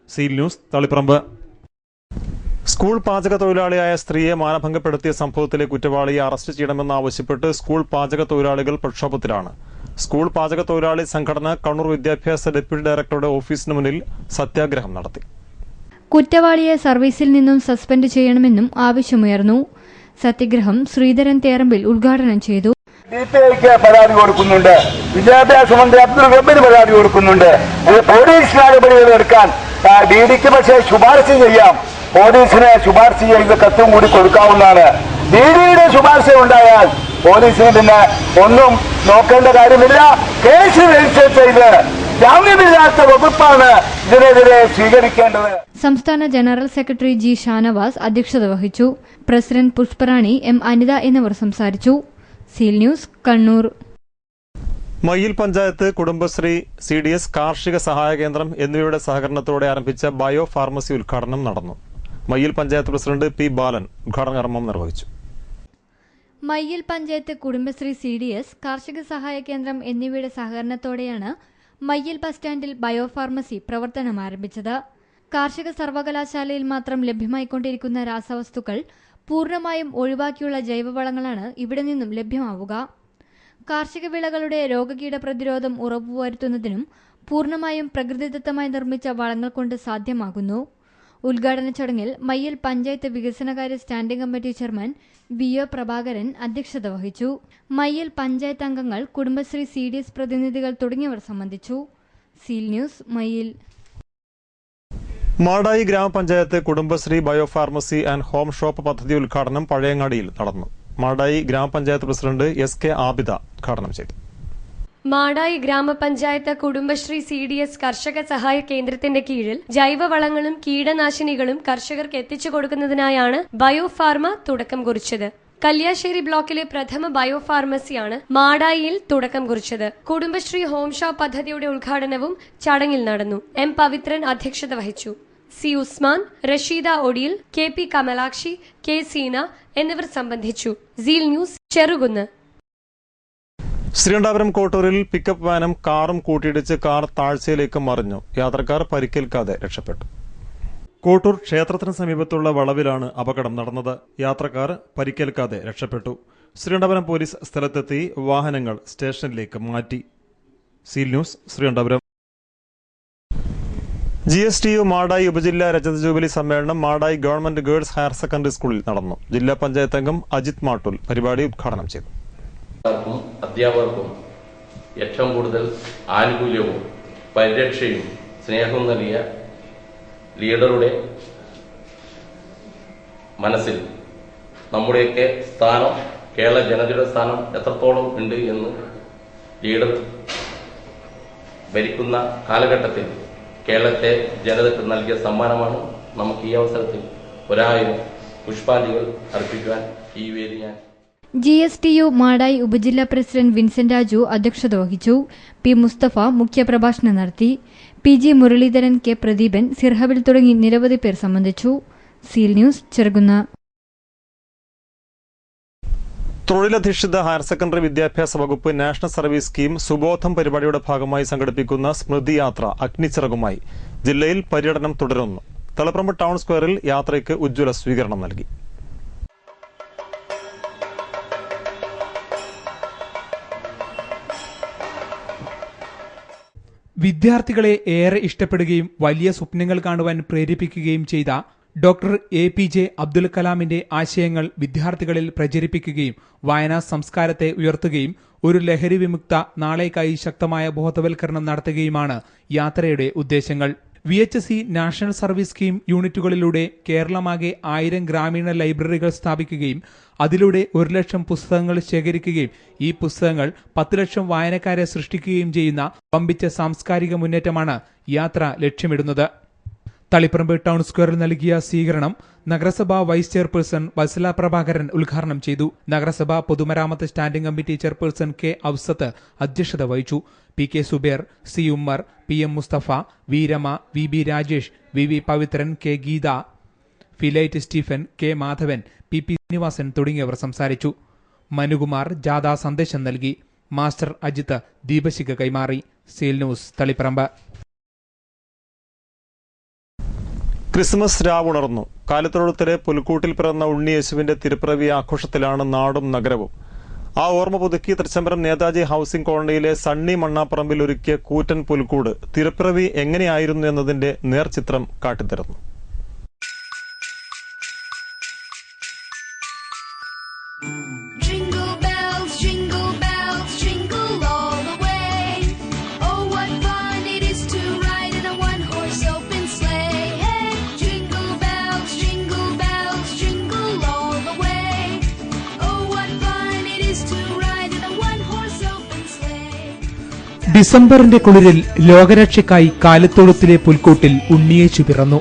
Seal News, Taliparamba. സ്കൂൾ പാചക തൊഴിലാളിയായ സ്ത്രീയെ മാനഭംഗപ്പെടുത്തിയ സംഭവത്തിലെ കുറ്റവാളിയെ അറസ്റ്റ് ചെയ്യണമെന്നാവശ്യപ്പെട്ട് സ്കൂൾ പാചക തൊഴിലാളികൾ പ്രക്ഷോഭത്തിലാണ്. സ്കൂൾ പാചക തൊഴിലാളി സംഘടന കണ്ണൂർ വിദ്യാഭ്യാസ ഡെപ്യൂട്ടി ഡയറക്ടറുടെ ഓഫീസിന് മുന്നിൽ സത്യാഗ്രഹം നടത്തി. കുറ്റവാളിയെ സർവീസിൽ നിന്നും സസ്പെൻഡ് ചെയ്യണമെന്നും ആവശ്യമുയർന്നു. സത്യഗ്രഹം ശ്രീധരൻ തേറമ്പിൽ ഉദ്ഘാടനം ചെയ്തു. DPIക്ക് പരാതി കൊടുക്കുന്നുണ്ട്, വിദ്യാഭ്യാസ മന്ത്രി അബ്ദുൽ ഗബ്ബിന് പരാതി കൊടുക്കുന്നുണ്ട്. പോലീസ് നടപടികൾ എടുക്കാൻ DDക്ക് പക്ഷേ ശുപാർശ ചെയ്യാം, പോലീസിന് ശുപാർശ ചെയ്ത കത്തും കൂടി കൊടുക്കാവുന്നതാണ്. DDയുടെ ശുപാർശ ഉണ്ടായാൽ പോലീസിന് പിന്നെ ഒന്നും നോക്കേണ്ട കാര്യമില്ല. കേസ് രജിസ്റ്റർ ചെയ്ത് ജാമ്യമില്ലാത്ത വകുപ്പാണ് ഇതിനെതിരെ സ്വീകരിക്കേണ്ടത്. സംസ്ഥാന ജനറൽ സെക്രട്ടറി G ഷാനവാസ് അധ്യക്ഷത വഹിച്ചു. പ്രസിഡന്റ് പുഷ്പറാണി, M അനിത എന്നിവർ സംസാരിച്ചു. Seal news, Kannur. Mayyil panchayat, Kudumbashree, CDS, കാർഷിക സഹായ കേന്ദ്രം എന്നിവയുടെ സഹകരണത്തോടെ ആരംഭിച്ച ബയോ ഫാർമസി ഉദ്ഘാടനം നടന്നു. മയ്യിൽ പഞ്ചായത്ത് പ്രസിഡന്റ് P ബാലൻ ഉദ്ഘാടന കർമ്മം നിർവഹിച്ചു. മയ്യിൽ പഞ്ചായത്ത്, കുടുംബശ്രീ, CDS, കാർഷിക സഹായ കേന്ദ്രം എന്നിവയുടെ സഹകരണത്തോടെയാണ് മയ്യിൽ ബസ് സ്റ്റാൻഡിൽ ബയോ ഫാർമസി പ്രവർത്തനം ആരംഭിച്ചത്. കാർഷിക സർവകലാശാലയിൽ മാത്രം ലഭ്യമായിക്കൊണ്ടിരിക്കുന്ന രാസവസ്തുക്കൾ പൂർണ്ണമായും ഒഴിവാക്കിയുള്ള ജൈവവളങ്ങളാണ് ഇവിടെ നിന്നും ലഭ്യമാവുക. കാർഷിക വിളകളുടെ രോഗകീട പ്രതിരോധം ഉറപ്പുവരുത്തുന്നതിനും പൂർണ്ണമായും പ്രകൃതിദത്തമായി നിർമ്മിച്ച വളങ്ങൾ കൊണ്ട് സാധ്യമാകുന്നു. ഉദ്ഘാടന ചടങ്ങിൽ മയ്യിൽ പഞ്ചായത്ത് വികസനകാര്യ standing committee chairman VO Prabhakaran അധ്യക്ഷത വഹിച്ചു. മയ്യിൽ പഞ്ചായത്ത് അംഗങ്ങൾ, കുടുംബശ്രീ, CDS പ്രതിനിധികൾ തുടങ്ങിയവർ സംബന്ധിച്ചു. Seal news, Mayyil. മാടായി ഗ്രാമപഞ്ചായത്ത് Kudumbashree bio pharmacy and home shop പദ്ധതി ഉദ്ഘാടനം പഴയങ്ങാടിയിൽ നടന്നു. മാടായി ഗ്രാമപഞ്ചായത്ത് പ്രസിഡന്റ് SK ആബിദ ഉദ്ഘാടനം ചെയ്തു. മാടായി ഗ്രാമപഞ്ചായത്ത് കുടുംബശ്രീ CDS കർഷക സഹായ കേന്ദ്രത്തിന്റെ കീഴിൽ ജൈവവളങ്ങളും കീടനാശിനികളും കർഷകർക്ക് എത്തിച്ചു കൊടുക്കുന്നതിനായാണ് ബയോ ഫാർമ തുടക്കം കുറിച്ചത്. കല്യാശ്ശേരി ബ്ലോക്കിലെ പ്രഥമ ബയോ ഫാർമസിയാണ് മാടായിയിൽ തുടക്കം കുറിച്ചത്. കുടുംബശ്രീ ഹോം ഷോപ്പ് പദ്ധതിയുടെ ഉദ്ഘാടനവും ചടങ്ങിൽ നടന്നു. M പവിത്രൻ അധ്യക്ഷത വഹിച്ചു. C Usman, Rasheeda ഒടിയിൽ, KP Kamalakshi, K Seena എന്നിവർ സംബന്ധിച്ചു. Seal News, Cherukunnu. ശ്രീകണ്ഠാപുരം കോട്ടൂരിൽ പിക്കപ്പ് വാനും കാറും കൂട്ടിയിടിച്ച് കാർ താഴ്ചയിലേക്ക് മറിഞ്ഞു. യാത്രക്കാർ പരിക്കേൽക്കാതെ രക്ഷപ്പെട്ടു. കോട്ടൂർ ക്ഷേത്രത്തിന് സമീപത്തുള്ള വളവിലാണ് അപകടം നടന്നത്. യാത്രക്കാർ പരിക്കേൽക്കാതെ രക്ഷപ്പെട്ടു. ശ്രീകണ്ഠാപുരം പോലീസ് സ്ഥലത്തെത്തി വാഹനങ്ങൾ സ്റ്റേഷനിലേക്ക് മാറ്റി. Seal News, Sreekandapuram. GSTU Madayi ഉപജില്ലാ രജത ജൂബിലി സമ്മേളനം Madayi government girls higher secondary സ്കൂളിൽ നടന്നു. ജില്ലാ പഞ്ചായത്ത് അംഗം അജിത് മാട്ടൂൽ പരിപാടി ഉദ്ഘാടനം ചെയ്തു. അധ്യാപകർക്കും ഏറ്റവും കൂടുതൽ ആനുകൂല്യവും പരിരക്ഷയും സ്നേഹവും നൽകിയ ലീഡറുടെ മനസ്സിൽ നമ്മുടെയൊക്കെ സ്ഥാനം, കേരള ജനതയുടെ സ്ഥാനം എത്രത്തോളം ഉണ്ട് എന്ന് ലീഡർ ഭരിക്കുന്ന കാലഘട്ടത്തിൽ കേരളത്തെ ജനതയ്ക്ക് നൽകിയ സമ്മാനമാണ്. നമുക്ക് ഈ അവസരത്തിൽ 1000 പുഷ്പാഞ്ജലികൾ അർപ്പിക്കുവാൻ ഈ വേദി ഞാൻ. GSTU മാടായി ഉപജില്ലാ പ്രസിഡന്റ് വിൻസെന്റ് രാജു അധ്യക്ഷത വഹിച്ചു. P മുസ്തഫ മുഖ്യപ്രഭാഷണം നടത്തി. PG മുരളീധരൻ, K പ്രദീപൻ, സിർഹബിൽ തുടങ്ങി നിരവധി പേർ സംബന്ധിച്ചു. Seal news, Cherukunnu. തൊഴിലധിഷ്ഠിത ഹയർ സെക്കൻഡറി വിദ്യാഭ്യാസ വകുപ്പ് നാഷണൽ സർവീസ് സ്കീം സുബോധം പരിപാടിയുടെ ഭാഗമായി സംഘടിപ്പിക്കുന്ന സ്മൃതി യാത്ര അഗ്നിച്ചിറകുമായി ജില്ലയിൽ പര്യടനം തുടരുന്നു. തളിപ്പറമ്പ് ടൗൺ സ്ക്വയറിൽ യാത്രയ്ക്ക് ഉജ്ജ്വല സ്വീകരണം നൽകി. വിദ്യാർത്ഥികളെ ഏറെ ഇഷ്ടപ്പെടുകയും വലിയ സ്വപ്നങ്ങൾ കാണുവാൻ പ്രേരിപ്പിക്കുകയും ചെയ്ത ഡോക്ടർ APJ അബ്ദുൽ കലാമിന്റെ ആശയങ്ങൾ വിദ്യാർത്ഥികളിൽ പ്രചരിപ്പിക്കുകയും വായനാ സംസ്കാരത്തെ ഉയർത്തുകയും ഒരു ലഹരി വിമുക്ത നാളേക്കായി ശക്തമായ ബോധവൽക്കരണം നടത്തുകയുമാണ് യാത്രയുടെ ഉദ്ദേശങ്ങൾ. VHSE നാഷണൽ സർവീസ് സ്കീം യൂണിറ്റുകളിലൂടെ കേരളമാകെ 1000 ഗ്രാമീണ ലൈബ്രറികൾ സ്ഥാപിക്കുകയും അതിലൂടെ 1 ലക്ഷം പുസ്തകങ്ങൾ ശേഖരിക്കുകയും ഈ പുസ്തകങ്ങൾ 10 ലക്ഷം വായനക്കാരെ സൃഷ്ടിക്കുകയും ചെയ്യുന്ന വമ്പിച്ച സാംസ്കാരിക മുന്നേറ്റമാണ് യാത്ര ലക്ഷ്യമിടുന്നത്. തളിപ്പറമ്പ് ടൗൺ സ്ക്വയറിൽ നൽകിയ സ്വീകരണം നഗരസഭാ വൈസ് ചെയർപേഴ്സൺ വത്സല പ്രഭാകരൻ ഉദ്ഘാടനം ചെയ്തു. നഗരസഭാ പൊതുമരാമത്ത് standing committee chairperson K. Ousath അധ്യക്ഷത വഹിച്ചു. PK Subair, C. Ummer, PM Musthafa, V. Rama, VB Rajesh, VV Pavithran, K. Geetha, ഫിലൈറ്റ് Stephen, K. Madhavan, PP Sreenivasan തുടങ്ങിയവർ സംസാരിച്ചു. മനുകുമാർ ജാഥ സന്ദേശം നൽകി. മാസ്റ്റർ അജിത്ത് ദീപശിഖ കൈമാറി. Seal News Taliparamba. ക്രിസ്മസ് രാവുണർന്നു. കാലിത്തൊഴുത്തിലെ പുൽക്കൂട്ടിൽ പിറന്ന ഉണ്ണിയേശുവിന്റെ തിരുപ്പിറവി ആഘോഷത്തിലാണ് നാടും നഗരവും. ആ ഓർമ്മ പുതുക്കി തൃച്ചംബരം നേതാജി ഹൌസിംഗ് കോളനിയിലെ സണ്ണി മണ്ണാപ്പറമ്പിൽ ഒരുക്കിയ കൂറ്റൻ പുൽക്കൂട് തിരുപ്പിറവി എങ്ങനെയായിരുന്നു എന്നതിന്റെ നേർചിത്രം കാട്ടിത്തരുന്നു. ഡിസംബറിന്റെ കുളിരിൽ ലോകരക്ഷയ്ക്കായി കാലിത്തൊഴുത്തിലെ പുൽക്കൂട്ടിൽ ഉണ്ണിയേശു പിറന്നു.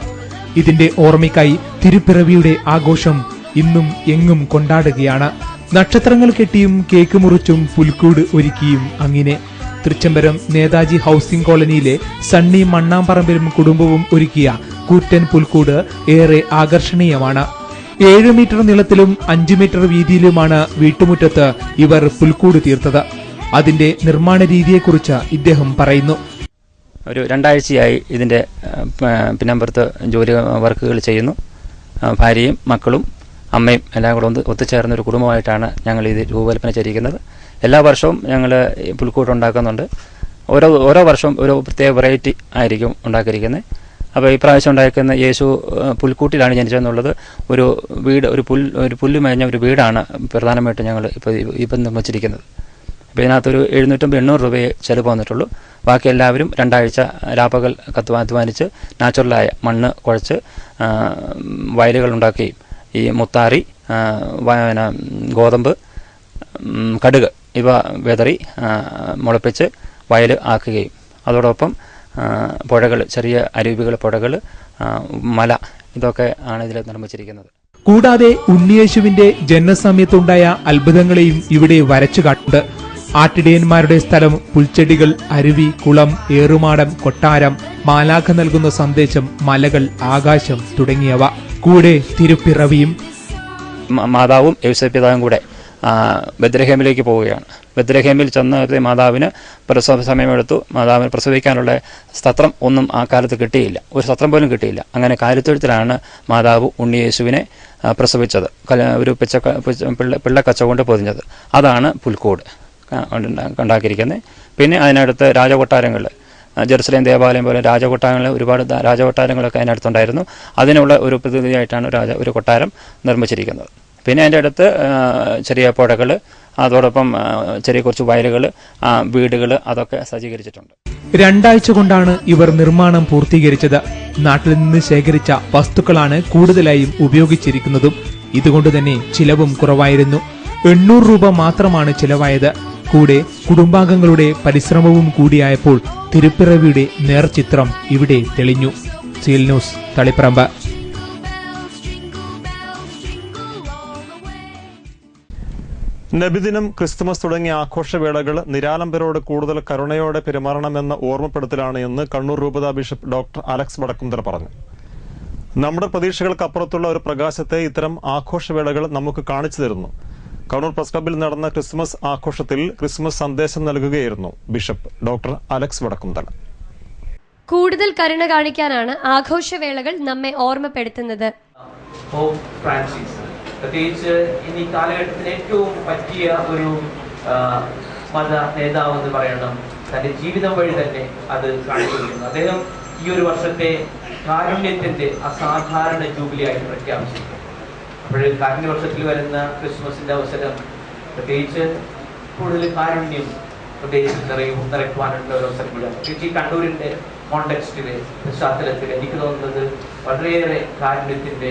ഇതിന്റെ ഓർമ്മയ്ക്കായി തിരുപ്പിറവിയുടെ ആഘോഷം ഇന്നും എങ്ങും കൊണ്ടാടുകയാണ്. നക്ഷത്രങ്ങൾ കെട്ടിയും കേക്ക് മുറിച്ചും പുൽക്കൂട് ഒരുക്കിയും അങ്ങനെ തൃച്ചംബരം നേതാജി ഹൌസിംഗ് കോളനിയിലെ സണ്ണി മണ്ണാമ്പറമ്പിലും കുടുംബവും ഒരുക്കിയ കൂറ്റൻ പുൽക്കൂട് ഏറെ ആകർഷണീയമാണ്. 7 മീറ്റർ നീളത്തിലും 5 മീറ്റർ വീതിയിലുമാണ് വീട്ടുമുറ്റത്ത് ഇവർ പുൽക്കൂട് തീർത്തത്. അതിന്റെ നിർമ്മാണ രീതിയെക്കുറിച്ച് ഇദ്ദേഹം പറയുന്നു. ഒരു 2 ആഴ്ചയായി ഇതിന്റെ പിന്നമ്പുറത്ത് ജോലി വർക്കുകൾ ചെയ്യുന്നു. ഭാര്യയും മക്കളും അമ്മയും എല്ലാം കൂടെ ഒത്തുചേർന്ന ഒരു കുടുംബമായിട്ടാണ് ഞങ്ങൾ ഇത് രൂപകൽപ്പന ചെയ്തിരിക്കുന്നത്. എല്ലാ വർഷവും ഞങ്ങൾ പുൽക്കൂട്ട് ഉണ്ടാക്കുന്നുണ്ട്. ഓരോ വർഷവും ഒരു പ്രത്യേക വെറൈറ്റി ആയിരിക്കും ഉണ്ടാക്കിയിരിക്കുന്നത്. അപ്പോൾ ഈ പ്രാവശ്യം ഉണ്ടാക്കുന്ന യേശു പുൽക്കൂട്ടിലാണ് ജനിച്ചതെന്നുള്ളത് ഒരു വീട്, ഒരു പുല്ല് മേഞ്ഞ ഒരു വീടാണ് പ്രധാനമായിട്ടും ഞങ്ങൾ ഇപ്പം നിർമ്മിച്ചിരിക്കുന്നത്. അപ്പോൾ ഇതിനകത്തൊരു 750-800 രൂപയെ ചിലവ് വന്നിട്ടുള്ളൂ. ബാക്കി എല്ലാവരും 2 ആഴ്ച രാപ്പകൽ അധ്വാനിച്ച് നാച്ചുറലായ മണ്ണ് കുഴച്ച് വയലുകൾ ഉണ്ടാക്കുകയും ഈ മുത്താറി, ഗോതമ്പ്, കടുക് ഇവ വെതറി മുളപ്പിച്ച് വയൽ ആക്കുകയും അതോടൊപ്പം പുഴകൾ, ചെറിയ അരുവികൾ, പുഴകൾ, മല, ഇതൊക്കെ ആണ് ഇതിൽ നിർമ്മിച്ചിരിക്കുന്നത്. കൂടാതെ ഉണ്ണിയേശുവിന്റെ ജന്മസമയത്തുണ്ടായ അത്ഭുതങ്ങളെയും ഇവിടെ വരച്ചു കാട്ടുണ്ട്. ആട്ടിടയന്മാരുടെ സ്ഥലം, പുൽച്ചെടികൾ, അരുവി, കുളം, ഏറുമാടം, കൊട്ടാരം, മാലാഖ നൽകുന്ന സന്ദേശം, മലകൾ, ആകാശം തുടങ്ങിയവ. കൂടെ തിരുപ്പിറവിയും. മാതാവും യേശുപിതാവും കൂടെ ബത്ലഹേമിലേക്ക് പോവുകയാണ്. ബത്ലഹേമിൽ ചെന്ന മാതാവിന് പ്രസവ സമയമെടുത്തു. മാതാവിന് പ്രസവിക്കാനുള്ള സത്രം ഒന്നും ആ കാലത്ത് കിട്ടിയില്ല, ഒരു സത്രം പോലും കിട്ടിയില്ല. അങ്ങനെ കാലിത്തൊഴുത്തിലാണ് മാതാവ് ഉണ്ണിയേശുവിനെ പ്രസവിച്ചത്. ഒരു പിള്ളക്കച്ച കൊണ്ട് പൊതിഞ്ഞത്. അതാണ് പുൽക്കൂട് ഉണ്ടാക്കിയിരിക്കുന്നത്. പിന്നെ അതിനടുത്ത് രാജകൊട്ടാരങ്ങൾ, ജെറുസലേം ദേവാലയം പോലെ രാജകൊട്ടാരങ്ങൾ, ഒരുപാട് രാജകൊട്ടാരങ്ങളൊക്കെ അതിനടുത്തുണ്ടായിരുന്നു. അതിനുള്ള ഒരു പ്രതിനിധിയായിട്ടാണ് ഒരു കൊട്ടാരം നിർമ്മിച്ചിരിക്കുന്നത്. പിന്നെ അതിൻ്റെ അടുത്ത് ചെറിയ പുഴകൾ, അതോടൊപ്പം ചെറിയ കുറച്ച് വയലുകൾ, വീടുകൾ, അതൊക്കെ സജ്ജീകരിച്ചിട്ടുണ്ട്. 2 ആഴ്ച കൊണ്ടാണ് ഇവർ നിർമ്മാണം പൂർത്തീകരിച്ചത്. നാട്ടിൽ നിന്ന് ശേഖരിച്ച വസ്തുക്കളാണ് കൂടുതലായും ഉപയോഗിച്ചിരിക്കുന്നതും. ഇതുകൊണ്ട് തന്നെ ചിലവും കുറവായിരുന്നു. 800 രൂപ മാത്രമാണ് ചിലവായത്. കൂടെ കുടുംബാംഗങ്ങളുടെ പരിശ്രമവും കൂടിയായപ്പോൾ തിരുപ്പിറവിയുടെ നേർചിത്രം ഇവിടെ തെളിഞ്ഞു. Seal News Thaliparamba. Nabidinam, Christmas തുടങ്ങിയ ആഘോഷവേളകൾ നിരാലംബരോട് കൂടുതൽ കരുണയോടെ പെരുമാറണമെന്ന ഓർമ്മപ്പെടുത്തലാണ് എന്ന് കണ്ണൂർ രൂപതാ ബിഷപ്പ് ഡോക്ടർ അലക്സ് വടക്കുംതറ പറഞ്ഞു. നമ്മുടെ പ്രതീക്ഷകൾക്കപ്പുറത്തുള്ള ഒരു പ്രകാശത്തെ ഇത്തരം ആഘോഷവേളകൾ നമുക്ക് കാണിച്ചു തരുന്നു. കണ്ണൂർ പ്രസ് ക്ലബ്ബിൽ നടന്ന ക്രിസ്മസ് ആഘോഷത്തിൽ ക്രിസ്മസ് സന്ദേശം നൽകുകയായിരുന്നു ബിഷപ്പ് ഡോക്ടർ അലക്സ് വടക്കുംതല. കൂടുതൽ കരുണ കാണിക്കാനാണ് ആഘോഷവേളകൾ നമ്മെ ഓർമ്മപ്പെടുത്തുന്നത്. പ്രത്യേകിച്ച് ഇനി കാലഘട്ടത്തിന് ഏറ്റവും പറ്റിയ ഒരു മത നേതാവ് എന്ന് പറയണം തന്റെ ജീവിതം വഴി തന്നെ അത് കാണിച്ചിരിക്കുന്നു. അദ്ദേഹം ഈ ഒരു വർഷത്തെ കാരുണ്യത്തിന്റെ അസാധാരണ ജൂബിലി ആയിട്ട് പ്രഖ്യാപിച്ചിരിക്കുന്നു. അപ്പോൾ കാരുണ്യ വർഷത്തിൽ വരുന്ന ക്രിസ്മസിന്റെ അവസരം പ്രത്യേകിച്ച് കൂടുതൽ കാരുണ്യം പ്രത്യേകിച്ച് നിറയ്ക്കുവാനുള്ള ഒരു അവസരം കൂടിയാണ്. പ്രത്യേകിച്ച് ഈ കണ്ണൂരിന്റെ കോണ്ടെക്സ്റ്റില് പശ്ചാത്തലത്തിൽ എനിക്ക് തോന്നുന്നത് വളരെയേറെ കാരുണ്യത്തിന്റെ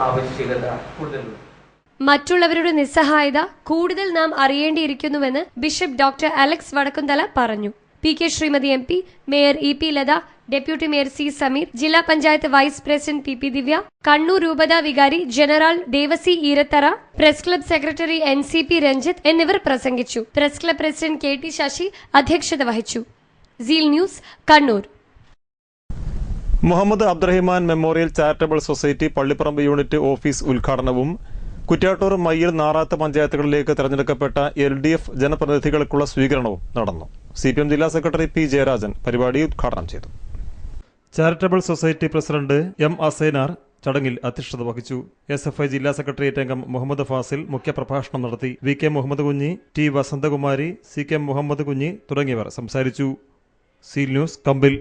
ആവശ്യകത കൂടുതലുണ്ട്. മറ്റുള്ളവരുടെ നിസ്സഹായത കൂടുതൽ നാം അറിയേണ്ടിയിരിക്കുന്നുവെന്ന് ബിഷപ്പ് ഡോക്ടർ അലക്സ് വടക്കുംതല പറഞ്ഞു. P K Sreemathi MP, mayor EP Latha, deputy mayor C Sameer, ജില്ലാ panchayat vice president PP Divya, Kannur രൂപതാ വികാരി general Devasy Eerathara, press club secretary NCP Ranjith എന്നിവർ പ്രസംഗിച്ചു. Press club president KT Sasi അധ്യക്ഷത വഹിച്ചു. Seal news, Kannur. Muhammad Abdurahiman memorial charitable society Pallipparamba unit office ഉദ്ഘാടനവും കുറ്റ്യാട്ടൂർ, മയ്യിൽ, നാറാത്ത് പഞ്ചായത്തുകളിലേക്ക് തെരഞ്ഞെടുക്കപ്പെട്ട LDF ജനപ്രതിനിധികൾക്കുള്ള സ്വീകരണവും നടന്നു. CPM ജില്ലാ സെക്രട്ടറി P ജയരാജൻ പരിപാടി ഉദ്ഘാടനം ചെയ്തു. Charitable society president M Asainar ചടങ്ങിൽ അധ്യക്ഷത വഹിച്ചു. SFI ജില്ലാ സെക്രട്ടേറിയറ്റ് അംഗം മുഹമ്മദ് ഫാസിൽ മുഖ്യപ്രഭാഷണം നടത്തി. VK Muhammad Kunhi, T Vasanthakumari, CK Muhammad Kunhi തുടങ്ങിയവർ സംസാരിച്ചു. സീൽ ന്യൂസ്, കമ്പിൽ.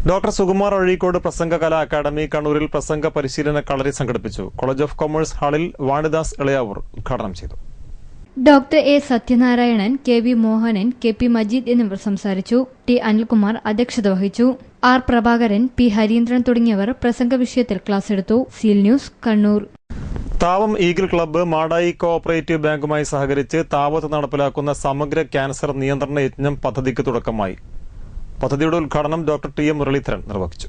ഡോക്ടർ സുകുമാർ അഴീക്കോട് പ്രസംഗ കലാ അക്കാദമി കണ്ണൂരിൽ പ്രസംഗ പരിശീലന കളരി സംഘടിപ്പിച്ചു. കോളേജ് ഓഫ് കൊമേഴ്സ് ഹാളിൽ വാണിദാസ് ഇളയാവൂർ ഉദ്ഘാടനം ചെയ്തു. Doctor A Sathyanarayanan, KV Mohanan, KP Majeed എന്നിവർ സംസാരിച്ചു. T അനിൽകുമാർ അധ്യക്ഷത വഹിച്ചു. R പ്രഭാകരൻ, P ഹരീന്ദ്രൻ തുടങ്ങിയവർ പ്രസംഗ വിഷയത്തിൽ ക്ലാസ് എടുത്തു. Seal news, Kannur. Thavam eagle club Madayi cooperative ബാങ്കുമായി സഹകരിച്ച് താവത്ത് നടപ്പിലാക്കുന്ന സമഗ്ര ക്യാൻസർ നിയന്ത്രണ യജ്ഞം പദ്ധതിക്ക് തുടക്കമായി. പദ്ധതിയുടെ ഉദ്ഘാടനം ഡോക്ടർ TM മുരളീധരൻ നിർവഹിച്ചു.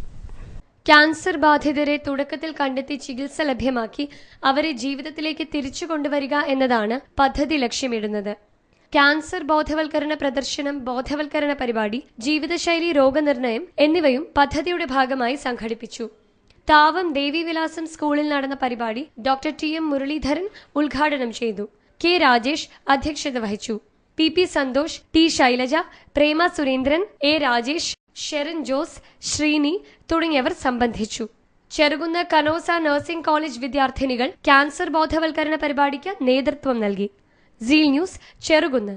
ക്യാൻസർ ബാധിതരെ തുടക്കത്തിൽ കണ്ടെത്തി ചികിത്സ ലഭ്യമാക്കി അവരെ ജീവിതത്തിലേക്ക് തിരിച്ചു കൊണ്ടുവരിക എന്നതാണ് പദ്ധതി ലക്ഷ്യമിടുന്നത്. ക്യാൻസർ ബോധവൽക്കരണ പ്രദർശനം, ബോധവൽക്കരണ പരിപാടി, ജീവിതശൈലി രോഗനിർണയം എന്നിവയും പദ്ധതിയുടെ ഭാഗമായി സംഘടിപ്പിച്ചു. താവം ദേവിവിലാസം സ്കൂളിൽ നടന്ന പരിപാടി ഡോക്ടർ TM മുരളീധരൻ ഉദ്ഘാടനം ചെയ്തു. K രാജേഷ് അധ്യക്ഷത വഹിച്ചു. PP Santhosh, T Shailaja, Prema Surendran, A Rajesh, Sherin Jose, Sreeni തുടങ്ങിയവർ സംബന്ധിച്ചു. ചെറുകുന്ന് കനോസ നഴ്സിംഗ് കോളേജ് വിദ്യാർത്ഥിനികൾ ക്യാൻസർ ബോധവൽക്കരണ പരിപാടിക്ക് നേതൃത്വം നൽകി. Seal News, Cherukunnu.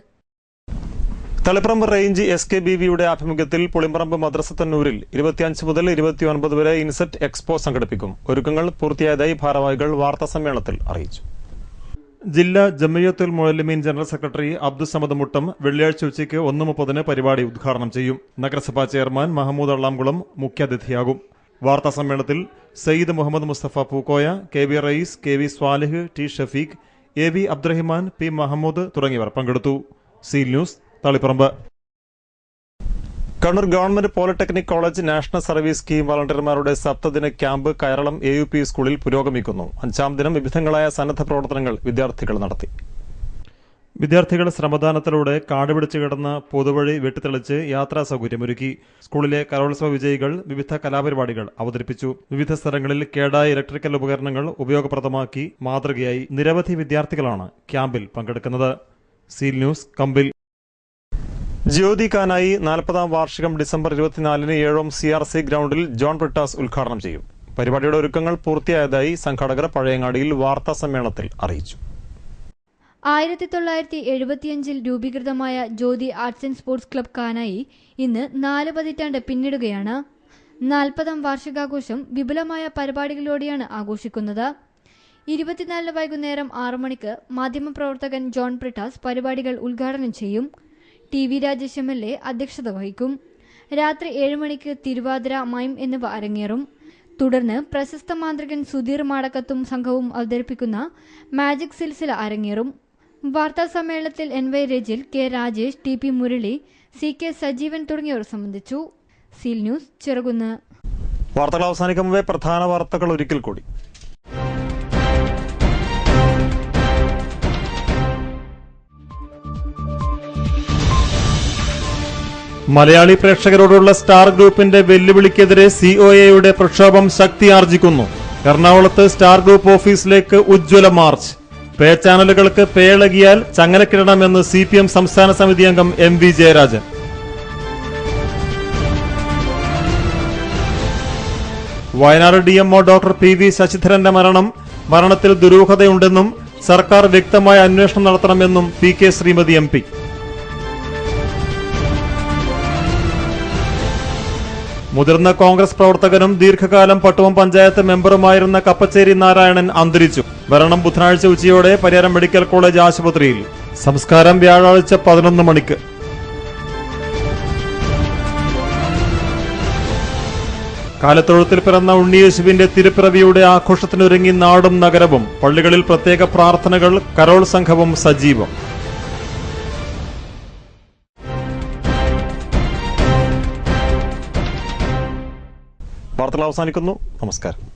Thaliparamba range SKBVയുടെ ആഭിമുഖ്യത്തിൽ പുളിമ്പറമ്പ് മദ്രസത്തന്നൂരിൽ 25 മുതൽ 29 വരെ ഇൻസെറ്റ് എക്സ്പോ സംഘടിപ്പിക്കും. ഒരുക്കങ്ങൾ പൂർത്തിയായതായി ഭാരവാഹികൾ വാർത്താസമ്മേളനത്തിൽ അറിയിച്ചു. ജില്ലാ ജമിയത്തുൽ മുഅല്ലിമീൻ ജനറൽ സെക്രട്ടറി അബ്ദുസമദ് മുട്ടം വെള്ളിയാഴ്ച ഉച്ചയ്ക്ക് 1:30 പരിപാടി ഉദ്ഘാടനം ചെയ്യും. നഗരസഭാ ചെയർമാൻ മഹമ്മൂദ് അള്ളാംകുളം മുഖ്യാതിഥിയാകും. വാർത്താസമ്മേളനത്തിൽ Sayyid Muhammad Mustafa Pookoya, KV Raees, KV Swalih, T Shafeeq, AV Abdurahiman, P Mahmood തുടങ്ങിയവർ പങ്കെടുത്തു. Seal News, Thaliparamba. Kannur government polytechnic college national service scheme വളണ്ടിയർമാരുടെ സപ്തദിന ക്യാമ്പ് കയറളം AUP സ്കൂളിൽ പുരോഗമിക്കുന്നു. 5ാം ദിനം വിവിധങ്ങളായ സന്നദ്ധ പ്രവർത്തനങ്ങൾ വിദ്യാർത്ഥികൾ നടത്തി. വിദ്യാർത്ഥികൾ ശ്രമദാനത്തിലൂടെ കാട് പിടിച്ചു കിടന്ന പൊതുവഴി വെട്ടിത്തെളിച്ച് യാത്രാ സൗകര്യമൊരുക്കി. സ്കൂളിലെ കലോത്സവ വിജയികൾ വിവിധ കലാപരിപാടികൾ അവതരിപ്പിച്ചു. വിവിധ സ്ഥലങ്ങളിൽ കേടായ ഇലക്ട്രിക്കൽ ഉപകരണങ്ങൾ ഉപയോഗപ്രദമാക്കി മാതൃകയായി നിരവധി വിദ്യാർത്ഥികളാണ് ക്യാമ്പിൽ പങ്കെടുക്കുന്നത്. സീൽ ന്യൂസ്, കമ്പിൽ. ജ്യോതിക്കാനായി 40ാം വാർഷികം ഡിസംബർ 24-ന് 7 CRC ഗ്രൗണ്ടിൽ ജോൺ ബ്രിട്ടാസ് ഉദ്ഘാടനം ചെയ്യും. പരിപാടിയുടെ ഒരുക്കങ്ങൾ പൂർത്തിയായതായി സംഘാടകർ പഴയങ്ങാടിയിൽ വാർത്താ സമ്മേളനത്തിൽ അറിയിച്ചു. 1975 രൂപീകൃതമായ Jyothi arts and sports club Kanayi ഇന്ന് 4 പതിറ്റാണ്ട് പിന്നിടുകയാണ്. 40ാം വാർഷികാഘോഷം വിപുലമായ പരിപാടികളോടെയാണ് ആഘോഷിക്കുന്നത്. 24 വൈകുന്നേരം 6 മണിക്ക് മാധ്യമപ്രവർത്തകൻ ജോൺ ബ്രിട്ടാസ് പരിപാടികൾ ഉദ്ഘാടനം ചെയ്യും. TV രാജേഷ് MLA അധ്യക്ഷത വഹിക്കും. രാത്രി 7 മണിക്ക് തിരുവാതിര, മൈം എന്നിവ അരങ്ങേറും. തുടർന്ന് പ്രശസ്ത മാന്ത്രികൻ സുധീർ മാടക്കത്തും സംഘവും അവതരിപ്പിക്കുന്ന മാജിക് സിൽസില അരങ്ങേറും. വാർത്താ സമ്മേളനത്തിൽ NY Rajil, K Rajesh, TP Murali, CK Sajeevan തുടങ്ങിയവർ സംബന്ധിച്ചു. Seal News, Cherukunnu. വാർത്തകൾ അവസാനിക്കുമ്പോൾ പ്രധാന വാർത്തകൾ ഒരിക്കൽ കൂടി. മലയാളി പ്രേക്ഷകരോടുള്ള സ്റ്റാർ ഗ്രൂപ്പിന്റെ വെല്ലുവിളിക്കെതിരെ COAയുടെ പ്രക്ഷോഭം ശക്തിയാർജിക്കുന്നു. എറണാകുളത്ത് സ്റ്റാർ ഗ്രൂപ്പ് ഓഫീസിലേക്ക് ഉജ്ജ്വല മാർച്ച്. പേ ചാനലുകൾക്ക് പേളകിയാൽ ചങ്ങലക്കിടണമെന്ന് CPM സംസ്ഥാന സമിതി അംഗം MV Jayarajan. Wayanad DMO doctor PV ശശിധരന്റെ മരണത്തിൽ ദുരൂഹതയുണ്ടെന്നും സർക്കാർ വ്യക്തമായ അന്വേഷണം നടത്തണമെന്നും PK ശ്രീമതി MP. മുതിർന്ന കോൺഗ്രസ് പ്രവർത്തകനും ദീർഘകാലം പട്ടുവം പഞ്ചായത്ത് മെമ്പറുമായിരുന്ന കപ്പച്ചേരി നാരായണൻ അന്തരിച്ചു. മരണം ബുധനാഴ്ച ഉച്ചയോടെ പരിയാരം മെഡിക്കൽ കോളേജ് ആശുപത്രിയിൽ. സംസ്കാരം വ്യാഴാഴ്ച 11 മണിക്ക്. കാലത്തൊഴുത്തിൽ പിറന്ന ഉണ്ണിയേശുവിന്റെ തിരുപ്പിറവിയുടെ ആഘോഷത്തിനൊരുങ്ങി നാടും നഗരവും. പള്ളികളിൽ പ്രത്യേക പ്രാർത്ഥനകൾ, കരോൾ സംഘവും സജീവം. വാർത്തകൾ അവസാനിക്കുന്നു. നമസ്കാരം.